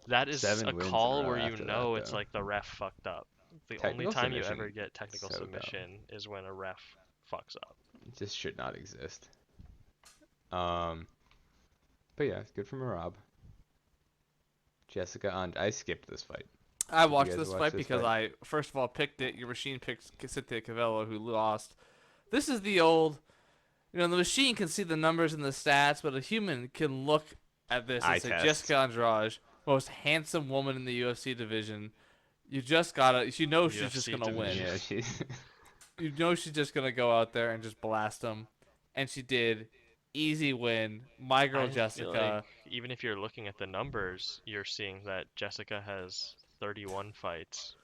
S3: that is
S2: 7
S3: a
S2: wins in a
S3: call
S2: row
S3: where you
S2: after
S3: know
S2: that,
S3: it's
S2: though.
S3: like the ref fucked up. The
S2: Technical
S3: only time you
S2: submission,
S3: ever get technical
S2: so dumb.
S3: submission is when a ref fucks up.
S2: It just should not exist. But yeah, it's good for Marab. Jessica and I skipped this fight.
S1: I
S2: you
S1: watched
S2: guys
S1: this
S2: watch
S1: fight
S2: this
S1: because
S2: fight?
S1: I first of all picked it. Your machine picked Cynthia Cavello, who lost. This is the old, the machine can see the numbers and the stats, but a human can look at this and
S2: Eye
S1: say
S2: test.
S1: Jessica Andrade, most handsome woman in the UFC division. You just gotta, she's just
S3: UFC
S1: gonna win.
S3: division.
S2: Yeah, she's
S1: You know she's just gonna go out there and just blast him, and she did. Easy win. My girl
S3: I feel
S1: Jessica.
S3: like even if you're looking at the numbers, you're seeing that Jessica has 31 fights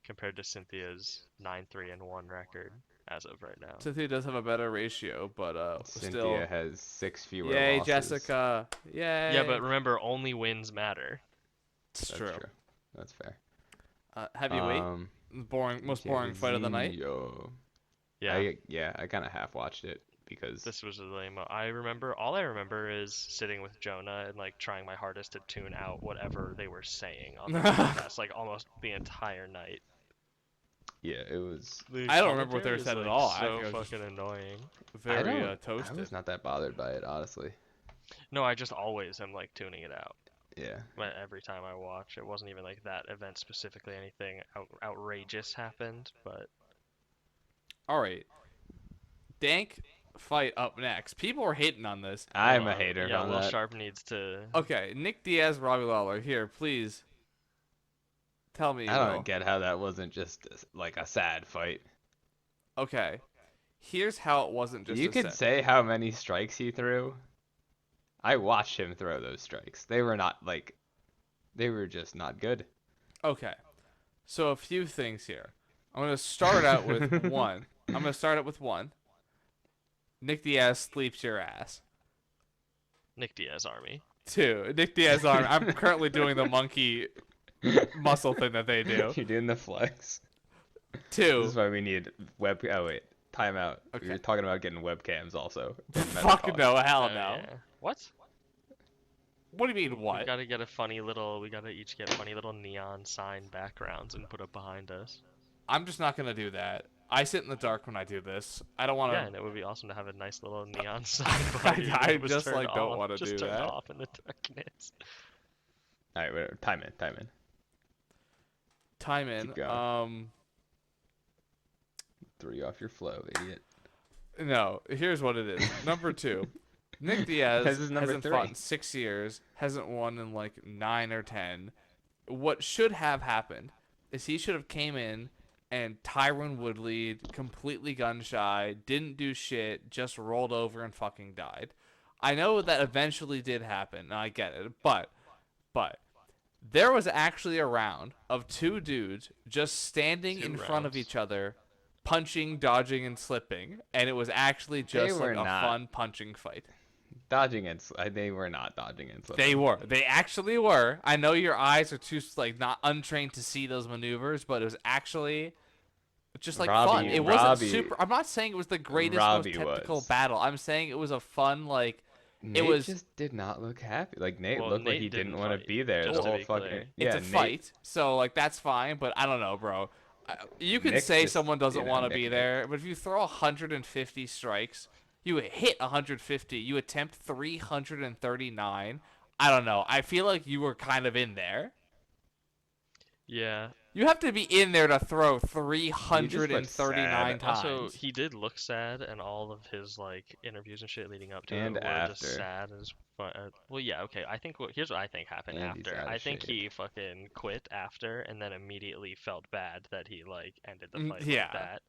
S3: compared to Cynthia's 9-3-1 record as of right now.
S1: Cynthia does have a better ratio, but
S2: Cynthia
S1: still.
S2: has 6 fewer
S1: Yay,
S2: losses.
S1: Jessica! Yay!
S3: Yeah, but remember, only wins matter.
S1: it's
S2: That's
S1: true.
S2: true. That's fair.
S1: Heavyweight, most boring fight of the night.
S3: Yeah,
S2: I kind of half watched it because
S3: this was a lame. All I remember is sitting with Jonah and like trying my hardest to tune out whatever they were saying on the podcast, like almost the entire night.
S2: yeah, it was.
S3: The
S1: I don't remember what they were
S3: commentary is,
S1: said at
S3: like,
S1: all. I
S3: So
S1: think it was
S3: fucking annoying.
S1: Very
S2: I
S1: toasted.
S2: was not that bothered by it, honestly.
S3: No, I just always am like tuning it out.
S2: Yeah.
S3: Every time I watch, it wasn't even like that event specifically. Anything outrageous happened, but
S1: All right, Dank fight up next. People are hating on this.
S2: I'm
S3: Will,
S2: a hater
S3: yeah,
S2: on
S3: Will
S2: that.
S3: Sharp needs to.
S1: Okay, Nick Diaz, Robbie Lawler. Here, please. Tell me.
S2: I
S1: Will.
S2: don't get how that wasn't just like a sad fight.
S1: Okay, here's how it wasn't just.
S2: You
S1: a
S2: could
S1: set.
S2: say how many strikes he threw. I watched him throw those strikes. They were just not good.
S1: Okay, so a few things here. I'm gonna start out with one. Nick Diaz sleeps your ass.
S3: Nick Diaz Army.
S1: 2. Nick Diaz arm. I'm currently doing the monkey muscle thing that they do.
S2: You're doing the flex.
S1: 2.
S2: This is why we need web. Oh wait, time out.
S1: Okay.
S2: We were talking about getting webcams also.
S1: Fuck no, hell
S3: Oh,
S1: no.
S3: yeah. What?
S1: What do you mean what?
S3: We gotta each get funny little neon sign backgrounds and put it behind us.
S1: I'm just not gonna do that. I sit in the dark when I do this. I don't want
S3: Yeah,
S1: to.
S3: and it would be awesome to have a nice little neon sign behind you
S1: I
S3: that was
S1: just,
S3: turned
S1: like, don't
S3: off-
S1: wanna
S3: just
S1: do
S3: turned
S1: that.
S3: off in the darkness.
S2: All right, whatever. Time in.
S1: Time in.
S2: Keep going. Threw you off your flow, idiot.
S1: No. Here's what it is. Number 2. Nick Diaz
S2: This is number
S1: hasn't
S2: 3.
S1: fought in 6 years. Hasn't won in like 9 or 10. What should have happened is he should have came in and Tyron Woodley, completely gun shy, didn't do shit, just rolled over and fucking died. I know that eventually did happen, and I get it, but there was actually a round of 2 dudes just standing
S3: 2
S1: in front of
S3: rounds.
S1: each other, punching, dodging, and slipping, and it was actually just
S2: were
S1: like a
S2: not.
S1: fun punching fight.
S2: dodging and they were not dodging and slipping.
S1: They were. They actually were. I know your eyes are too like not untrained to see those maneuvers, but it was actually just like fun. It wasn't super. I'm not saying it was the greatest, most technical battle. I'm saying it was a fun like.
S2: Nate
S1: it was
S2: just did not look happy. Like Nate
S3: Well,
S2: looked like
S3: Nate
S2: he
S3: didn't
S2: didn't want to
S3: fight,
S2: be there
S3: just
S2: the
S3: to
S2: whole
S3: be
S2: fucking.
S3: clear.
S2: Yeah,
S1: it's a
S2: Nate,
S1: fight, so like that's fine. But I don't know, bro. You can
S2: Nick
S1: say
S2: just,
S1: someone doesn't want to
S2: Nick,
S1: be
S2: Nick.
S1: there, but if you throw 150 strikes, you hit 150, you attempt 339. I don't know. I feel like you were kind of in there.
S3: Yeah.
S1: You have to be in there to throw
S2: He just looked
S1: 339
S2: sad.
S1: times.
S3: Also, he did look sad, and all of his like interviews and shit leading up to
S2: And
S3: it were just
S2: after.
S3: sad as fuck. Well, yeah, okay. I think here's what I think happened
S2: And he's
S3: after.
S2: out of
S3: I think
S2: shape.
S3: he fucking quit after, and then immediately felt bad that he like ended the fight
S1: yeah.
S3: like that.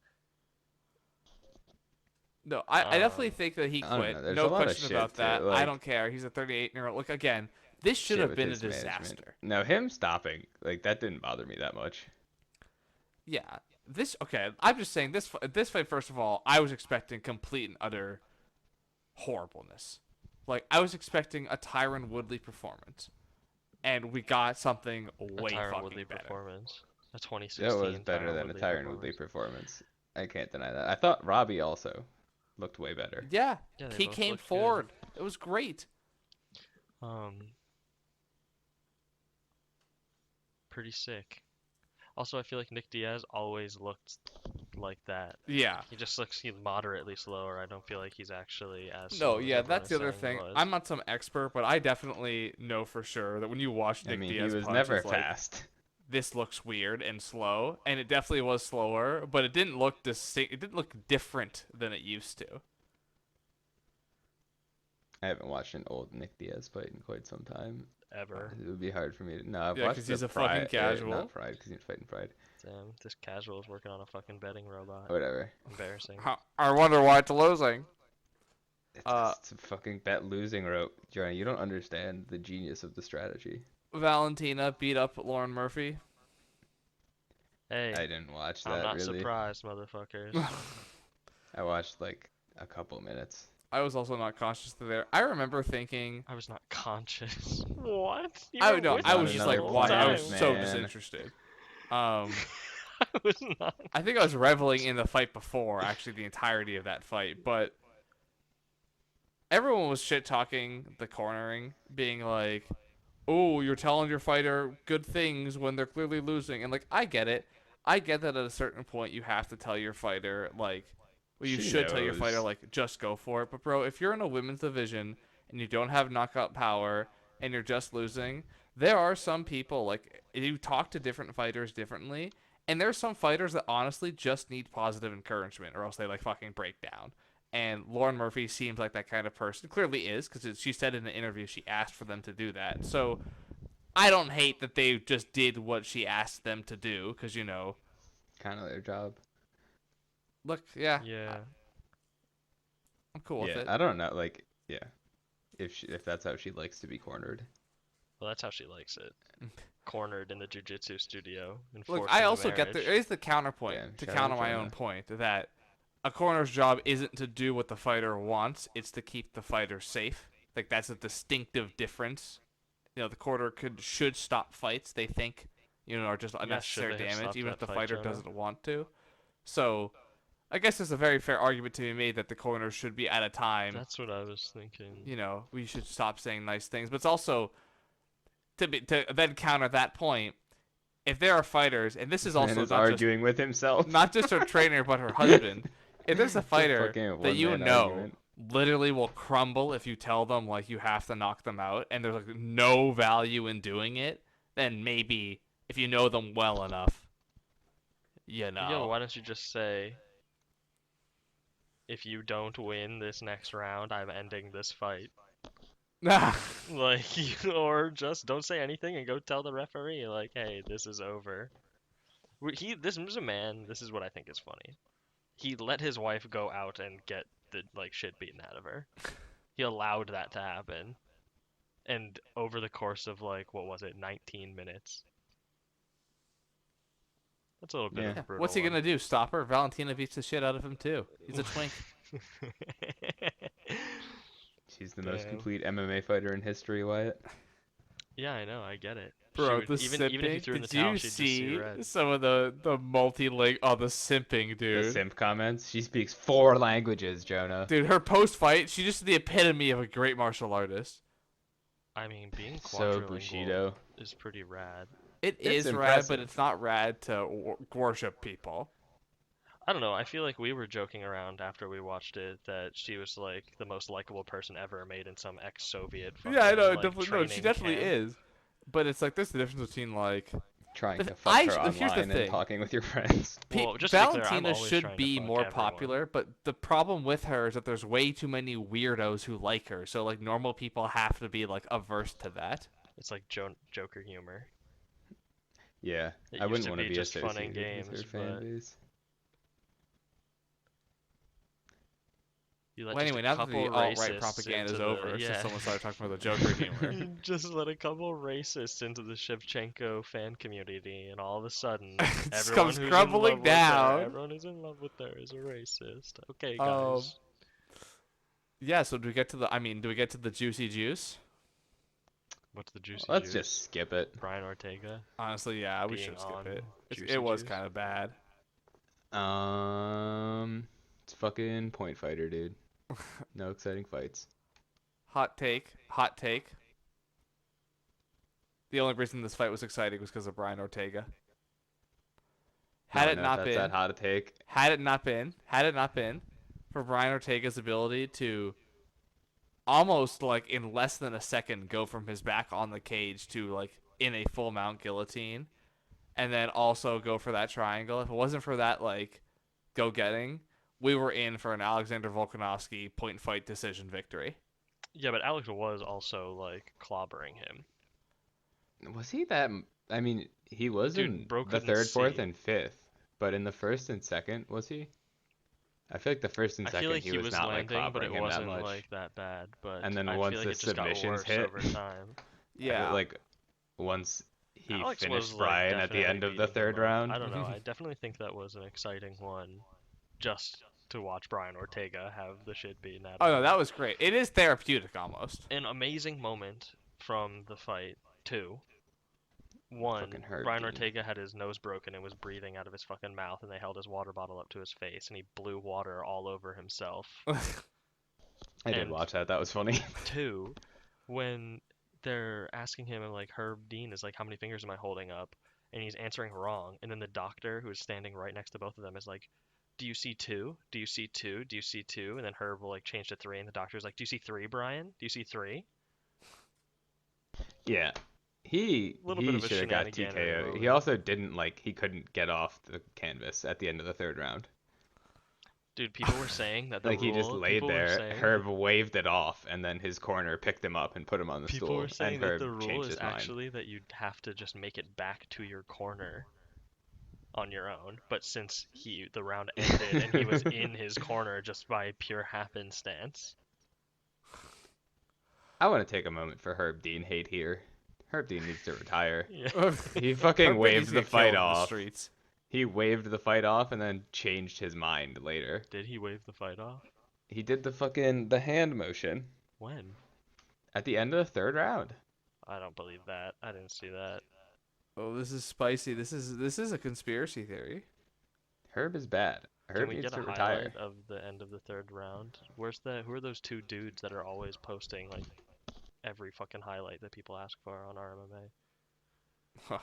S1: No, I definitely think that he
S2: I don't
S1: quit.
S2: know, there's
S1: No
S2: a lot of
S1: question
S2: shit
S1: about
S2: too,
S1: that. I
S2: like-
S1: don't care. He's a 38-year-old. Look, again, this should
S2: Shit
S1: have
S2: with
S1: been a
S2: his management.
S1: disaster.
S2: No, him stopping, like that didn't bother me that much.
S1: Yeah. I'm just saying this fight, first of all, I was expecting complete and utter horribleness. Like, I was expecting a Tyron Woodley performance. And we got something way
S3: Tyron
S1: fucking
S3: Woodley
S1: better.
S3: performance. A 2016.
S2: That was better than a Tyron Woodley performance. I can't deny that. I thought Robbie also looked way better.
S1: Yeah.
S3: Yeah, they
S1: He
S3: both
S1: came
S3: looked good.
S1: forward. It was great.
S3: Pretty sick. Also, I feel like Nick Diaz always looked like that.
S1: Yeah.
S3: He just looks moderately slower. I don't feel like he's actually as
S1: No,
S3: slow as
S1: yeah,
S3: everyone
S1: that's
S3: is
S1: the other
S3: saying he
S1: thing.
S3: was.
S1: I'm not some expert, but I definitely know for sure that when you watch Nick
S2: I mean,
S1: Diaz
S2: he was
S1: punch,
S2: never
S1: it's like,
S2: fast.
S1: this looks weird and slow, and it definitely was slower, but it didn't look distinct. It didn't look different than it used to.
S2: I haven't watched an old Nick Diaz fight in quite some time.
S3: Ever.
S2: It would be hard for me to. No, I've
S1: Yeah,
S2: watched
S1: 'cause
S2: the
S1: he's a
S2: Pride,
S1: fucking casual.
S2: not Pride, because he's fighting Pride.
S3: Damn, this casual is working on a fucking betting robot.
S2: Whatever.
S3: Embarrassing.
S1: I wonder why it's losing.
S2: It's a fucking bet losing rope, Johnny. You don't understand the genius of the strategy.
S1: Valentina beat up Lauren Murphy.
S3: Hey,
S2: I didn't watch that
S3: I'm not
S2: really.
S3: surprised, motherfuckers.
S2: I watched like a couple minutes.
S1: I was also not conscious of there. I remember thinking.
S3: I was not conscious. What? You
S1: I
S3: were
S1: no,
S3: with
S1: I
S3: me
S1: was just
S3: the
S1: like,
S3: whole
S1: why? I
S3: time.
S1: was so
S2: Man.
S1: disinterested.
S3: I was not.
S1: I think I was reveling in the fight before, actually, the entirety of that fight. But everyone was shit talking the cornering, being like, "Oh, you're telling your fighter good things when they're clearly losing." And like, I get it. I get that at a certain point you have to tell your fighter like, well, you
S2: She
S1: should tell your
S2: knows.
S1: fighter like, just go for it. But bro, if you're in a women's division and you don't have knockout power and you're just losing, there are some people like you talk to different fighters differently. And there's some fighters that honestly just need positive encouragement, or else they like fucking break down. And Lauren Murphy seems like that kind of person. Clearly is, because she said in the interview she asked for them to do that. So I don't hate that they just did what she asked them to do, because you know.
S2: Kind of their job.
S1: Look, yeah,
S3: Yeah.
S1: I'm cool with it.
S2: I don't know. Like, yeah, if that's how she likes to be cornered.
S3: Well, that's how she likes it. Cornered in the jiu-jitsu studio.
S1: Look,
S3: enforcing
S1: I
S3: the
S1: also get
S3: marriage.
S1: there is the counterpoint
S2: Yeah,
S1: to
S2: shout
S1: counter
S2: out
S1: my
S2: Jonah.
S1: own point that a corner's job isn't to do what the fighter wants; it's to keep the fighter safe. Like that's a distinctive difference. You know, the corner should stop fights they think, you know, are just unnecessary
S3: they have
S1: damage,
S3: stopped
S1: even if
S3: that
S1: the
S3: fight,
S1: fighter
S3: Jonah?
S1: doesn't want to. So, I guess there's a very fair argument to be made that the corner should be at a time.
S3: That's what I was thinking.
S1: You know, we should stop saying nice things, but it's also to then counter that point. If there are fighters, and this is also
S2: Man is
S1: not
S2: arguing with himself.
S1: not just her trainer but her husband, if there's a
S2: It's
S1: fighter
S2: fucking
S1: that you
S2: one-man
S1: know
S2: argument.
S1: literally will crumble if you tell them like you have to knock them out, and there's like no value in doing it, then maybe if you know them well enough, you know.
S3: Yo, why don't you just say, if you don't win this next round, I'm ending this fight. Like, or just don't say anything and go tell the referee, like, hey, this is over. This is a man, this is what I think is funny. He let his wife go out and get the, like, shit beaten out of her. He allowed that to happen. And over the course of, like, what was it, 19 minutes? That's a little bit
S2: Yeah.
S3: of a brutal
S1: What's he
S3: one.
S1: gonna do? Stop her? Valentina beats the shit out of him too. He's a twink.
S2: She's the most
S3: Damn.
S2: complete MMA fighter in history, Wyatt.
S3: Yeah, I know. I get it. She
S1: Bro,
S3: would,
S1: the
S3: even if you
S1: simping.
S3: threw in the
S1: Did you
S3: towel, she'd just see
S1: see
S3: red.
S1: some of the multi-link? Oh, the simping,
S2: The
S1: dude.
S2: simp comments. She speaks 4 languages, Jonah.
S1: Dude, her post-fight, she's just the epitome of a great martial artist.
S3: I mean, being
S2: So
S3: quadrilingual
S2: Bushido.
S3: is pretty rad.
S1: It
S2: It's
S1: is rad, but
S2: impressive.
S1: it's not rad to worship people.
S3: I don't know. I feel like we were joking around after we watched it that she was like the most likable person ever made in some ex-Soviet fucking
S1: Yeah, I know.
S3: like
S1: Definitely, no, she
S3: training
S1: definitely
S3: camp.
S1: is. But it's like there's the difference between like
S2: Trying
S1: The-
S2: to fuck
S1: I
S2: her
S1: sh- here's the
S2: online and
S1: thing.
S2: talking with your friends.
S3: Well, just to be clear, I'm
S1: Valentina
S3: always
S1: should
S3: trying to
S1: be
S3: fuck
S1: more
S3: everyone.
S1: popular, but the problem with her is that there's way too many weirdos who like her. So like normal people have to be like averse to that.
S3: It's like Joker humor.
S2: Yeah,
S3: It
S2: I
S3: used
S2: wouldn't
S3: to
S2: want to
S3: be
S2: be
S3: just fun
S2: associated
S3: and
S2: with her
S3: games,
S2: fan
S3: but
S2: base.
S3: You let
S1: Well,
S3: just
S1: anyway,
S3: a
S1: now that
S3: couple
S1: the alt-right
S3: racists
S1: propaganda is
S3: into
S1: over,
S3: the,
S1: so
S3: yeah.
S1: someone started talking about the Joker humor.
S3: Just let a couple racists into the Shevchenko fan community, and all of a sudden,
S1: It just
S3: everyone
S1: comes
S3: who's
S1: crumbling
S3: in love with her,
S1: down.
S3: everyone who's in love with her is a racist. Okay,
S1: Um,
S3: guys.
S1: Yeah, so do we get to do we get to the juicy juice?
S3: What's the juicy
S2: Let's
S3: juice?
S2: just skip it.
S3: Brian Ortega.
S1: Honestly, yeah, we
S3: Being
S1: should skip
S3: on
S1: it.
S3: Juicy
S1: It was
S3: Juice?
S1: kind of bad.
S2: It's fucking Point Fighter, dude. No exciting fights.
S1: Hot take. Hot take. The only reason this fight was exciting was because of Brian Ortega. Had
S2: No,
S1: it
S2: no,
S1: not
S2: that's
S1: been,
S2: that hot a take.
S1: had it not been for Brian Ortega's ability to almost like in less than a second go from his back on the cage to like in a full mount guillotine, and then also go for that triangle. If it wasn't for that like go getting, we were in for an Alexander Volkanovski point fight decision victory.
S3: Yeah, but Alex was also like clobbering him.
S2: Was he that? I mean, he was
S3: Dude,
S2: in
S3: bro
S2: the
S3: couldn't
S2: third, fourth,
S3: see.
S2: and fifth, but in the first and second, was he? I feel like the first and
S3: I feel
S2: second
S3: like
S2: he was not like
S3: landing, but it
S2: clobbering him that
S3: wasn't
S2: much.
S3: like that bad. But
S2: And then
S3: I
S2: once
S3: feel like
S2: the
S3: it just got
S2: submissions
S3: worse
S2: hit,
S3: over time.
S2: I
S1: Yeah.
S2: feel like once he
S3: Alex
S2: finished
S3: was like
S2: Brian at the
S3: definitely
S2: end of the
S3: beating him
S2: third
S3: up.
S2: round.
S3: I don't know. I definitely think that was an exciting one, just to watch Brian Ortega have the shit beaten out of
S1: Oh no,
S3: him.
S1: that was great. It is therapeutic almost.
S3: An amazing moment from the fight. Two. One,
S2: Fucking hurt,
S3: Brian
S2: dude.
S3: Ortega had his nose broken and was breathing out of his fucking mouth, and they held his water bottle up to his face, and he blew water all over himself.
S2: I did
S3: And-
S2: watch that. That was funny.
S3: Two, when they're asking him, and like Herb Dean is like, "How many fingers am I holding up?" And he's answering wrong, and then the doctor, who is standing right next to both of them, is like, "Do you see two? Do you see two? Do you see two?" And then Herb will like change to three, and the doctor's like, "Do you see three, Brian? Do you see three?"
S2: Yeah. He
S3: Little bit of a
S2: should have got
S3: shenanigan
S2: TKO.
S3: moment.
S2: He also didn't he couldn't get off the canvas at the end of the third round.
S3: Dude, people were saying that the
S2: Like he
S3: rule.
S2: just laid
S3: people were
S2: there.
S3: saying
S2: Herb waved it off, and then his corner picked him up and put him on the
S3: People
S2: stool.
S3: were saying
S2: and
S3: that
S2: Herb
S3: the rule
S2: changed
S3: is
S2: his mind.
S3: actually that you'd have to just make it back to your corner on your own. But since the round ended and he was in his corner just by pure happenstance.
S2: I want to take a moment for Herb Dean hate here. Herb Dean needs to retire.
S3: Yeah.
S2: He fucking
S1: Herb
S2: waved
S1: needs to
S2: the
S1: get
S2: fight
S1: killed in the
S2: off.
S1: streets.
S2: He waved the fight off and then changed his mind later.
S3: Did he wave the fight off?
S2: He did the hand motion
S3: When?
S2: at the end of the third round.
S3: I don't believe that. I didn't see that.
S1: Oh, this is spicy. This is a conspiracy theory.
S2: Herb is bad.
S3: Can
S2: Herb
S3: we
S2: needs
S3: get
S2: to
S3: a
S2: retire.
S3: highlight of the end of the third round? Who are those two dudes that are always posting like every fucking highlight that people ask for on our MMA?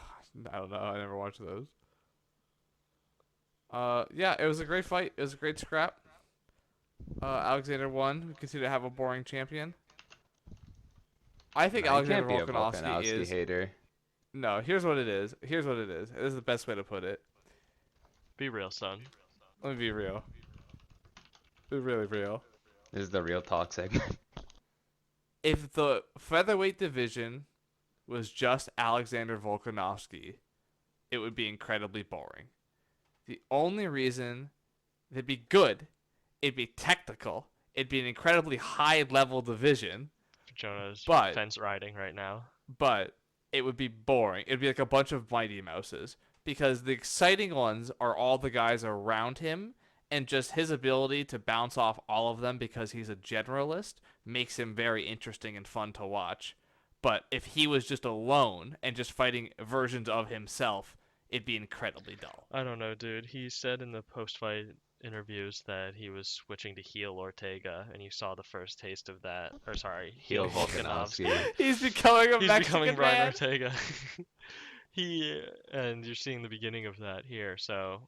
S1: I don't know. I never watched those. Yeah, it was a great fight. It was a great scrap. Alexander won. We continue to have a boring champion. I think
S2: No, you
S1: Alexander
S2: can't be a
S1: Volkanovski
S2: Volkanovski
S1: is.
S2: hater.
S1: No, here's what it is. Here's what it is. This is the best way to put it.
S3: Be real, son.
S1: Let me be real. Be really real.
S2: This is the real talk segment.
S1: If the featherweight division was just Alexander Volkanovski, it would be incredibly boring. The only reason it'd be good, it'd be technical, it'd be an incredibly high-level division,
S3: Jonah's
S1: But-
S3: fence riding right now.
S1: but it would be boring. It'd be like a bunch of Mighty Mouses because the exciting ones are all the guys around him and just his ability to bounce off all of them because he's a generalist makes him very interesting and fun to watch. But if he was just alone and just fighting versions of himself, it'd be incredibly dull.
S3: I don't know, dude. He said in the post-fight interviews that he was switching to heel Ortega, and you saw the first taste of that. Or sorry, heel
S2: Heel
S3: Volkanovski.
S2: Volkanovski.
S1: He's becoming a
S3: He's
S1: Mexican
S3: becoming Brian
S1: man.
S3: Ortega. And you're seeing the beginning of that here. So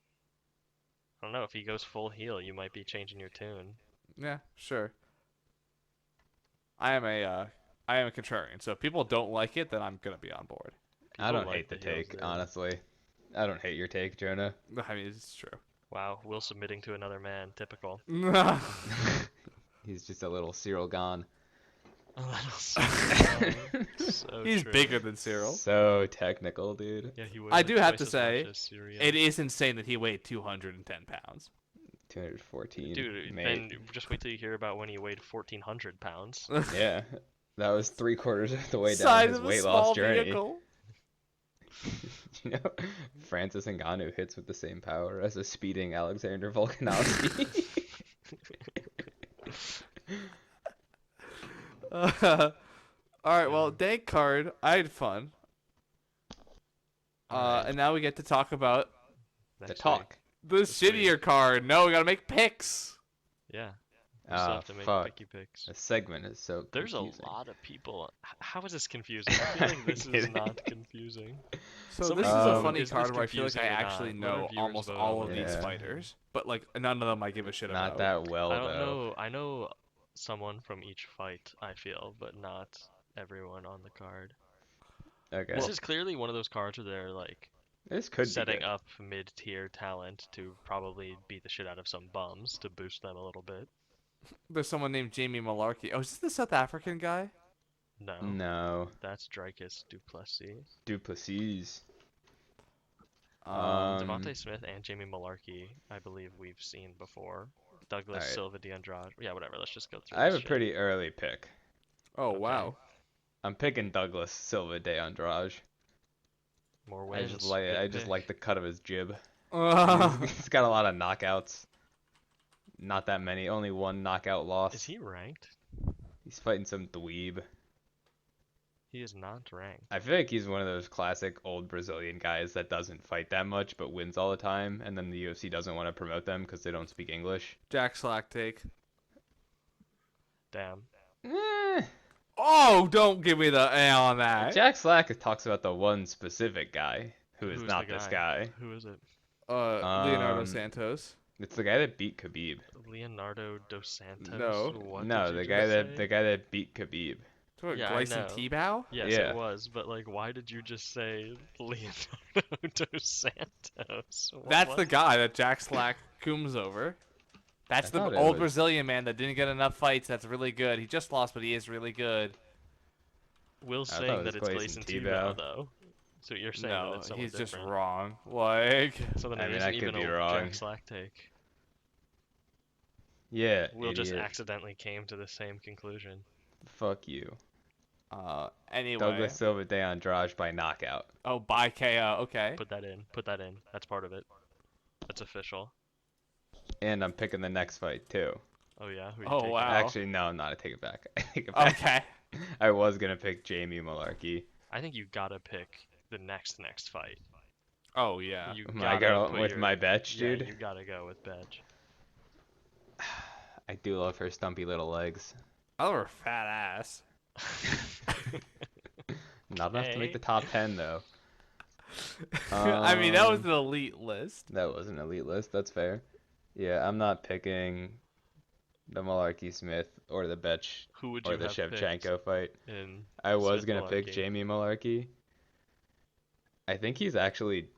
S3: I don't know, if he goes full heel, you might be changing your tune.
S1: Yeah, sure. I am a contrarian, so if people don't like it, then I'm gonna be on board.
S2: I
S3: People
S2: don't
S3: like
S2: hate the
S3: heels,
S2: take,
S3: dude.
S2: honestly. I don't hate your take, Jonah.
S1: I mean, it's true.
S3: Wow, Will submitting to another man, typical.
S2: He's just a little Cyril gone.
S3: A little so
S1: He's
S3: true.
S1: bigger than Cyril.
S2: So technical, dude.
S3: Yeah, he weighs
S1: I
S3: like
S1: do have
S3: twice
S1: to
S3: as much
S1: say,
S3: as Syria.
S1: It is insane that he weighed 210 pounds.
S2: 214.
S3: Dude,
S2: mate.
S3: then just wait till you hear about when he weighed 1,400 pounds.
S2: Yeah, that was 3/4 of the way down
S1: Size
S2: his
S1: of a
S2: weight
S1: small
S2: loss journey.
S1: vehicle.
S2: You know, Francis Ngannou hits with the same power as a speeding Alexander Volkanovski.
S1: All right, well, dank card. I had fun.
S3: Alright.
S1: And now we get to talk about
S2: The
S3: Next
S2: talk.
S1: the
S3: This week.
S1: shittier card. No, we gotta make picks.
S3: Week. Yeah. We still
S2: Ah,
S3: have to make
S2: fuck.
S3: picky picks.
S2: The segment is so
S3: There's
S2: confusing.
S3: a lot of people. How is this confusing? I feel like this is
S2: Kidding.
S3: not confusing.
S1: So
S3: Some
S1: this is
S2: people
S1: a
S2: think
S1: funny
S3: is this
S1: card where I feel like I
S3: confusing or
S1: actually
S3: not? Let our
S1: know
S3: viewers
S1: almost
S3: vote
S1: all
S3: on
S1: of
S3: it.
S1: these
S2: Yeah.
S1: fighters, but like none of them I give a shit
S2: Not
S1: about.
S2: that well,
S3: I don't
S2: though.
S3: know. I know someone from each fight, I feel, but not everyone on the card.
S2: Okay.
S3: This is clearly one of those cards where they're like
S2: This could be
S3: setting
S2: good.
S3: up mid-tier talent to probably beat the shit out of some bums to boost them a little bit.
S1: There's someone named Jamie Malarkey. Oh, is this the South African guy?
S3: No,
S2: No.
S3: that's Dricus Duplessis.
S2: Duplessis.
S3: Devontae Smith and Jamie Malarkey, I believe we've seen before. Douglas
S2: Alright.
S3: Silva DeAndrade. Yeah, whatever. Let's just go through.
S2: I have
S3: this
S2: a
S3: shit.
S2: pretty early pick.
S1: Oh
S3: Okay.
S1: wow.
S2: I'm picking Douglas Silva de Andrade.
S3: More
S2: I
S3: wins.
S2: just like
S3: good
S2: I just
S3: pick.
S2: like the cut of his jib.
S1: Uh,
S2: He's got a lot of knockouts. Not that many, only one knockout loss.
S3: Is he ranked?
S2: He's fighting some dweeb.
S3: He is not ranked.
S2: I feel like he's one of those classic old Brazilian guys that doesn't fight that much but wins all the time, and then the UFC doesn't want to promote them because they don't speak English.
S1: Jack Slack take.
S3: Damn.
S2: Eh.
S1: Oh, don't give me the A on that.
S2: Jack Slack talks about the one specific guy who is
S3: Who's
S2: not
S3: the
S2: this guy.
S3: Who is it?
S1: Leonardo
S2: Um,
S1: Santos.
S2: It's the guy that beat Khabib.
S3: Leonardo dos Santos.
S1: No.
S3: What
S2: No,
S3: did you
S2: the
S3: just
S2: guy that
S3: say?
S2: the guy that beat Khabib.
S3: Yeah, I
S1: Bryson
S3: know.
S1: Tebow?
S3: Yes,
S2: Yeah.
S3: it was, but like, why did you just say Leonardo dos Santos? What
S1: That's
S3: was
S1: the
S3: it?
S1: guy that Jack Slack cooms over. That's
S2: I
S1: the
S2: thought it
S1: old
S2: was-
S1: Brazilian man that didn't get enough fights. That's really good. He just lost, but he is really good.
S3: Will's
S2: thought it
S3: saying
S2: was
S3: that it's
S2: Gleison
S3: Gleison
S2: Tebow.
S3: Tebow, though. So you're saying that
S1: No,
S3: it's someone
S1: he's just
S3: different.
S1: wrong. Like,
S3: So then
S2: I
S3: it
S2: mean,
S3: isn't
S2: I could
S3: even
S2: be
S3: a
S2: wrong.
S3: Jack Slack take.
S2: Yeah,
S3: Will just
S2: idiot.
S3: accidentally came to the same conclusion.
S2: Fuck you.
S1: anyway.
S2: Douglas Silva de Andrade by knockout.
S1: Oh, by KO. Okay.
S3: Put that in. Put that in. That's part of it. That's official.
S2: And I'm picking the next fight too.
S3: Oh yeah. Who you
S1: Oh,
S3: taking?
S1: wow.
S2: Actually, no, I'm not. I take it back. I take it back.
S1: Okay.
S2: I was gonna pick Jamie Malarkey.
S3: I think you gotta pick the next fight.
S1: Oh, yeah.
S3: You
S2: My
S3: gotta
S2: girl
S3: put
S2: with
S3: your-
S2: my betch,
S3: Yeah,
S2: dude.
S3: you gotta go with Bedge.
S2: I do love her stumpy little legs.
S1: I love her fat ass.
S2: Not enough to make
S3: Okay.
S2: the top 10 though.
S1: I mean, that was
S2: Um,
S1: an elite list.
S2: That was an elite list. That's fair. Yeah, I'm not picking the Malarkey Smith or the Betch
S3: Who would you
S2: or the
S3: have picked
S2: Shevchenko fight.
S3: in
S2: I was
S3: Smith
S2: gonna pick
S3: Malarkey?
S2: Jamie Malarkey. I think he's actually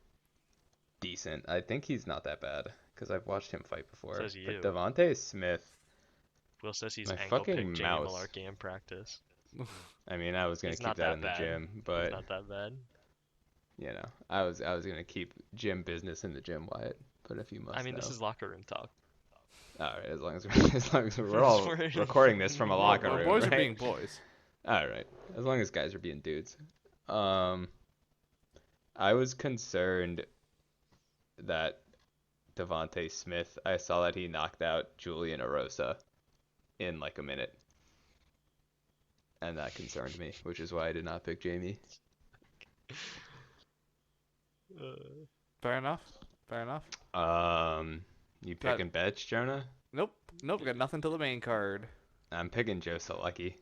S2: decent. I think he's not that bad because I've watched him fight before.
S3: Says you.
S2: But Devontae Smith,
S3: Will says he's
S2: My
S3: angle
S2: fucking
S3: picked Jamie
S2: mouse.
S3: Malarkey in practice.
S2: I mean, I was gonna
S3: He's
S2: keep
S3: not
S2: that
S3: that
S2: in the
S3: bad.
S2: gym, but
S3: Not that bad.
S2: you know, I was gonna keep gym business in the gym, Wyatt. Put a few must
S3: I mean, this
S2: know.
S3: is locker room talk.
S2: All right, as long as we're all
S3: We're-
S2: recording this from a locker
S1: Well,
S2: room,
S1: boys
S2: right?
S1: are being boys.
S2: All right, as long as guys are being dudes. I was concerned that Devontae Smith, I saw that he knocked out Julian Erosa in like a minute. And that concerned me, which is why I did not pick Jamie.
S1: Fair enough. Fair enough.
S2: You
S1: Got-
S2: picking Betch, Jonah?
S1: Nope. Got nothing to the main card.
S2: I'm picking Joe Selecki.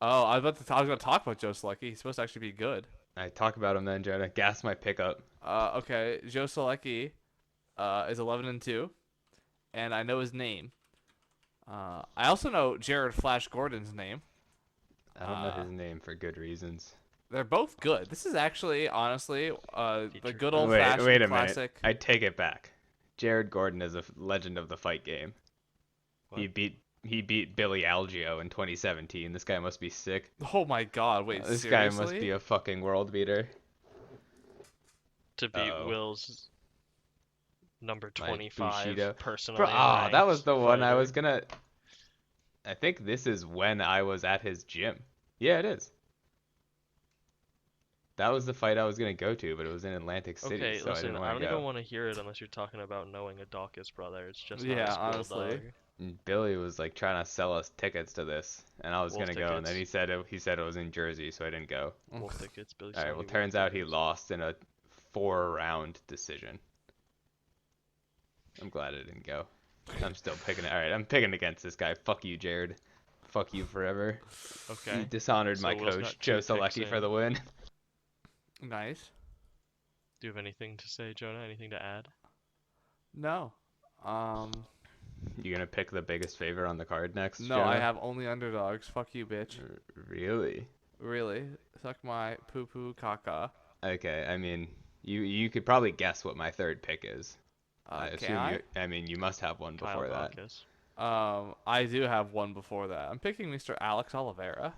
S1: Oh, I was gonna talk about Joe Selecki. He's supposed to actually be good.
S2: I talk about him then, Jonah. Gas my pickup.
S1: Okay. Joe Selecki, is 11-2, and I know his name. I also know Jared Flash Gordon's name.
S2: I don't know his name for good reasons.
S1: They're both good. This is actually, honestly, the
S3: Feature.
S1: good old fashioned
S2: Wait a
S1: classic.
S2: minute. I take it back. Jared Gordon is a legend of the fight game.
S3: What?
S2: He beat Billy Algeo in 2017. This guy must be sick.
S1: Oh my God! Wait,
S2: This
S1: seriously?
S2: guy must be a fucking world beater.
S3: To beat
S2: Uh-oh.
S3: Will's number
S2: Like
S3: 25
S2: Bushido.
S3: personally.
S2: Bro, that was the one I
S3: fighter.
S2: was gonna. I think this is when I was at his gym. Yeah, it is. That was the fight I was gonna go to, but it was in Atlantic City,
S3: Okay,
S2: so I
S3: listen,
S2: didn't
S3: I
S2: want
S3: don't
S2: to
S3: even
S2: go.
S3: want to hear it unless you're talking about knowing a Dawkins brother. It's just
S1: Yeah,
S3: not a school
S1: honestly.
S3: dog.
S2: And Billy was like trying to sell us tickets to this, and I was
S3: Wolf
S2: gonna go, and then
S3: tickets.
S2: he said it was in Jersey, so I didn't go.
S3: Wolf tickets, Billy.
S2: All right,
S3: sold
S2: well,
S3: you
S2: turns
S3: wolf
S2: out he
S3: tickets.
S2: lost in a 4-round decision. I'm glad I didn't go. I'm still picking it. All right, I'm picking against this guy. Fuck you, Jared. Fuck you forever. You
S3: Okay.
S2: dishonored
S3: So
S2: my
S3: Will's
S2: coach,
S3: got
S2: Joe
S3: 2 picks
S2: Selecki, for
S3: in.
S2: the win.
S1: Nice.
S3: Do you have anything to say, Jonah? Anything to add?
S1: No.
S2: You gonna pick the biggest favorite on the card next?
S1: No,
S2: Jonah?
S1: I have only underdogs. Fuck you, bitch.
S2: Really?
S1: Really? Suck my poo poo caca.
S2: Okay, I mean, you could probably guess what my third pick is. I
S1: Can
S2: assume
S1: I?
S2: you. I mean, you must have one
S3: Kyle
S2: before that.
S3: Dawkins.
S1: I do have one before that. I'm picking Mr. Alex Oliveira.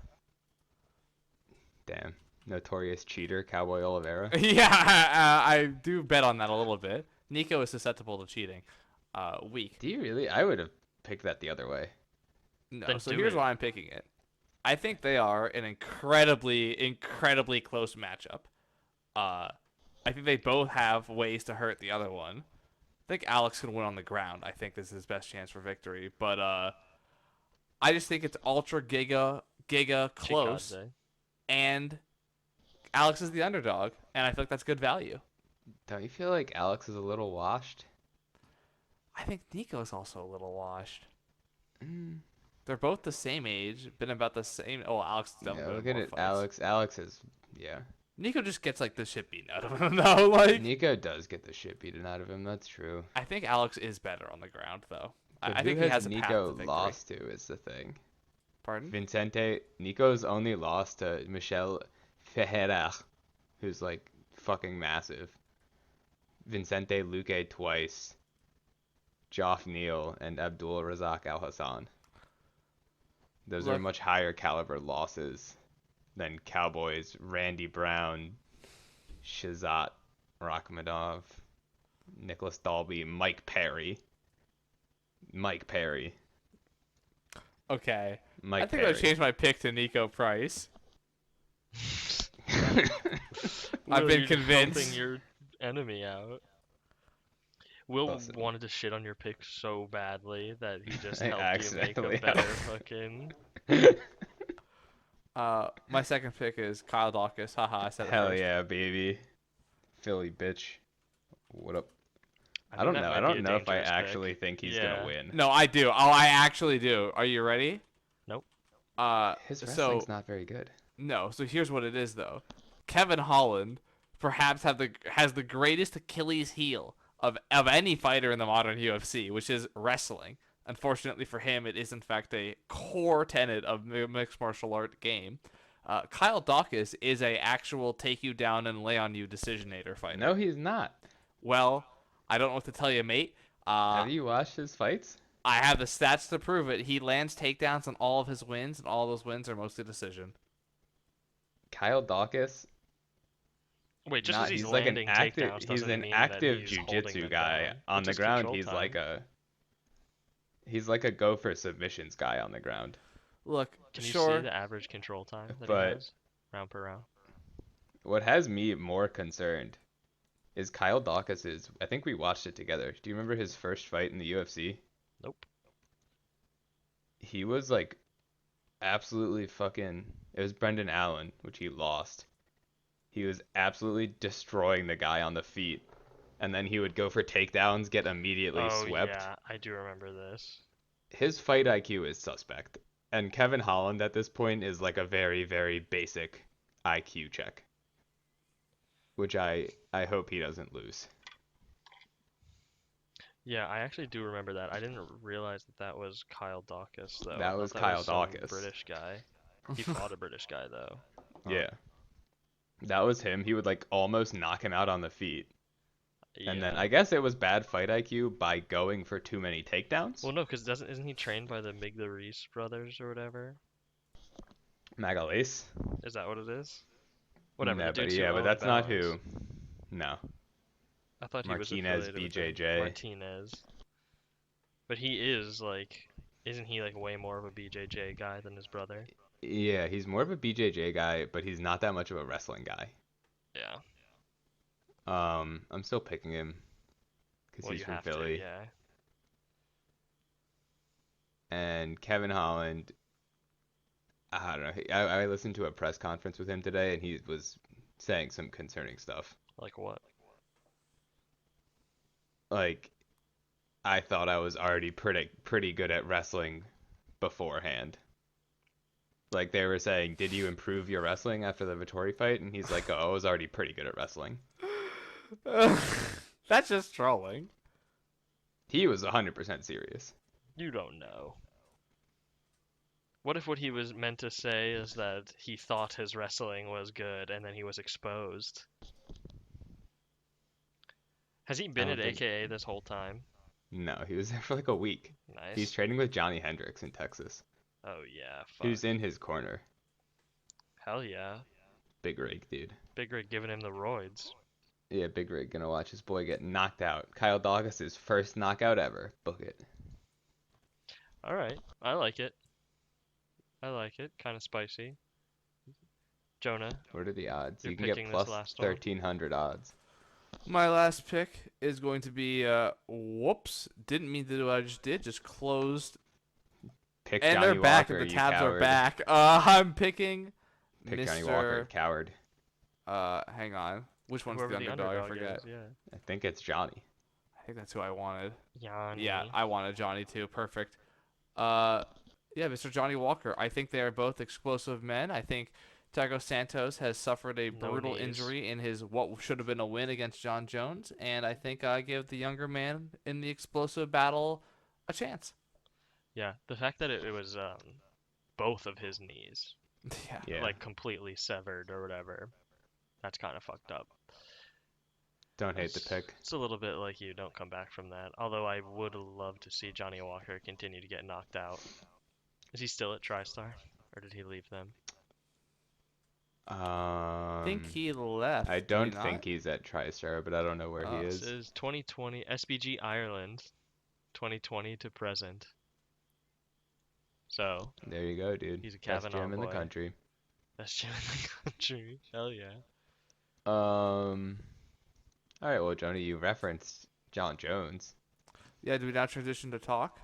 S2: Damn, notorious cheater, Cowboy Oliveira.
S1: Yeah, I do bet on that a little bit. Nico is susceptible to cheating. Weak.
S2: Do you really? I would have picked that the other way.
S1: No,
S3: Then
S1: so
S3: do
S1: here's
S3: it.
S1: why I'm picking it. I think they are an incredibly close matchup. I think they both have ways to hurt the other one. I think Alex can win on the ground. I think this is his best chance for victory. But I just think it's ultra giga close,
S3: Chikadze.
S1: and Alex is the underdog, and I feel like that's good value.
S2: Don't you feel like Alex is a little washed?
S1: I think Nico's also a little washed.
S2: Mm.
S1: They're both the same age, been about the same. Oh, Alex
S2: Yeah,
S1: definitely
S2: look
S1: been
S2: at
S1: more
S2: it.
S1: fights.
S2: Alex is, yeah.
S1: Nico just gets like the shit beaten out of him, though. Like,
S2: Nico does get the shit beaten out of him. That's true.
S1: I think Alex is better on the ground, though.
S2: But
S1: I think
S2: who
S1: he has a path
S2: Nico
S1: to victory.
S2: lost to is the thing.
S1: Pardon?
S2: Vincente. Nico's only lost to Michel Ferreira, who's like fucking massive. Vincente Luque twice. Joff Neal and Abdul Razak Al Hassan. Those are
S1: Look-
S2: much higher caliber losses than Cowboys Randy Brown, Shazat Rakhmadov, Nicholas Dalby, Mike Perry. Mike Perry.
S1: Okay.
S2: Mike
S1: I think
S2: Perry.
S1: I changed my pick to Nico Price. I've
S3: Will,
S1: been
S3: you're
S1: convinced.
S3: helping your enemy out. Will
S2: Listen.
S3: wanted to shit on your pick so badly that he just
S2: I
S3: helped you make
S2: accidentally
S3: a better
S2: helped.
S3: fucking.
S1: My second pick is Kyle Dawkins. Haha, I said it
S2: Hell
S1: first.
S2: yeah, baby. Philly bitch. What up? I
S3: think
S2: don't
S3: that
S2: know.
S3: might
S2: I
S3: be a
S2: don't know if I
S3: dangerous pick.
S2: actually think he's
S3: Yeah.
S2: gonna win.
S1: No, I do. Oh, I actually do. Are you ready?
S3: Nope.
S2: His
S1: So
S2: wrestling's not very good.
S1: no. So here's what it is, though. Kevin Holland perhaps has the greatest Achilles heel of any fighter in the modern UFC, which is wrestling. Unfortunately for him, it is in fact a core tenet of the mixed martial art game. Kyle Dawkins is a actual take you down and lay on you decisionator fighter.
S2: No, he's not.
S1: Well, I don't know what to tell you, mate.
S2: Have you watched his fights?
S1: I have the stats to prove it. He lands takedowns on all of his wins, and all those wins are mostly decision.
S2: Kyle Dawkins.
S3: Wait, just
S2: Not,
S3: because he's
S2: like an
S3: landing
S2: active.
S3: takedowns
S2: He's
S3: doesn't
S2: an
S3: mean
S2: active
S3: that he's holding
S2: jujitsu
S3: them
S2: guy.
S3: down.
S2: On
S3: It's
S2: the
S3: just
S2: ground,
S3: control
S2: he's
S3: time.
S2: like a. He's like a go for submissions guy on the ground.
S1: Look,
S3: Can you
S1: sure.
S3: see the average control time that
S2: But-
S3: he has? Round per round.
S2: What has me more concerned is Kyle Dawkins. I think we watched it together. Do you remember his first fight in the UFC?
S3: Nope.
S2: He was like absolutely fucking. It was Brendan Allen, which he lost. He was absolutely destroying the guy on the feet, and then he would go for takedowns, get immediately
S3: Oh
S2: swept.
S3: yeah, I do remember this.
S2: His fight IQ is suspect, and Kevin Holland at this point is like a very, very basic IQ check, which I hope he doesn't lose.
S3: Yeah, I actually do remember that. I didn't realize that that was Kyle Dawkins though. I
S2: That
S3: thought
S2: was
S3: that
S2: Kyle
S3: was some
S2: Dawkins.
S3: British guy. He fought a British guy though.
S2: Yeah, that was him. He would like almost knock him out on the feet. And then
S3: Yeah.
S2: I guess it was bad fight IQ by going for too many takedowns.
S3: Well, no, because isn't he trained by the Miglerese brothers or whatever?
S2: Magalhães?
S3: Is that what it is? Whatever,
S2: No,
S3: the
S2: but
S3: dudes who
S2: yeah, but
S3: own
S2: that's not
S3: Balance.
S2: who. No,
S3: I thought he was
S2: Martinez
S3: affiliated with them.
S2: BJJ.
S3: Martinez. But he is like, isn't he like way more of a BJJ guy than his brother?
S2: Yeah, he's more of a BJJ guy, but he's not that much of a wrestling guy.
S3: Yeah.
S2: I'm still picking him because
S3: Well,
S2: he's
S3: you
S2: from
S3: have
S2: Philly.
S3: to, yeah.
S2: And Kevin Holland, I don't know. I listened to a press conference with him today, and he was saying some concerning stuff.
S3: Like what?
S2: Like, I thought I was already pretty good at wrestling beforehand. Like they were saying, did you improve your wrestling after the Vittori fight? And he's like, oh, I was already pretty good at wrestling.
S1: That's just trolling.
S2: He was 100% serious.
S3: You don't know. What if what he was meant to say is that he thought his wrestling was good and then he was exposed? Has he been
S2: don't
S3: at
S2: think-
S3: AKA this whole time?
S2: No, he was there for like a week.
S3: Nice.
S2: He's training with Johnny Hendricks in Texas,
S3: Oh yeah, fuck.
S2: who's in his corner.
S3: Hell yeah.
S2: Big Rig, dude.
S3: Big Rig giving him the roids.
S2: Yeah, Big Rig gonna watch his boy get knocked out. Kyle Dawkins' first knockout ever. Book it.
S3: Alright, I like it. I like it. Kind of spicy. Jonah,
S2: What are the odds?
S3: You're
S2: You can get
S3: picking this
S2: plus
S3: last one?
S2: 1,300 odds.
S1: My last pick is going to be whoops. Didn't mean to do what I just did. Just closed.
S2: Pick
S1: And
S2: Johnny
S1: they're back
S2: Walker,
S1: and the
S2: you
S1: tabs are
S2: coward.
S1: back. I'm picking
S2: Pick
S1: Mr.
S2: Johnny Walker, coward.
S1: Hang on. Which one's
S3: whoever
S1: the underdog? I forget.
S3: is, yeah.
S2: I think it's Johnny.
S1: I think that's who I wanted.
S3: Yanni.
S1: Yeah, I wanted Johnny too. Perfect. Yeah, Mr. Johnny Walker. I think they are both explosive men. I think Thiago Santos has suffered a
S3: No
S1: brutal
S3: knees.
S1: injury in his what should have been a win against John Jones, and I think I give the younger man in the explosive battle a chance.
S3: Yeah, the fact that it was both of his knees,
S1: Yeah.
S2: Yeah.
S3: like completely severed or whatever, that's kind of fucked up.
S2: Don't hate the pick.
S3: It's a little bit like you don't come back from that. Although I would love to see Johnny Walker continue to get knocked out. Is he still at TriStar, or did he leave them?
S1: I think he left.
S2: I
S1: did he
S2: don't
S1: not?
S2: think he's at TriStar, but I don't know where he
S3: This
S2: is.
S3: is 2020 SBG Ireland, 2020 to present. So
S2: There you go, dude.
S3: He's a
S2: Best
S3: Kavanaugh
S2: gym in the
S3: boy.
S2: country.
S3: that's gym in the country. Hell yeah.
S2: All right, well, Johnny, you referenced John Jones.
S1: Yeah, do we now transition to talk?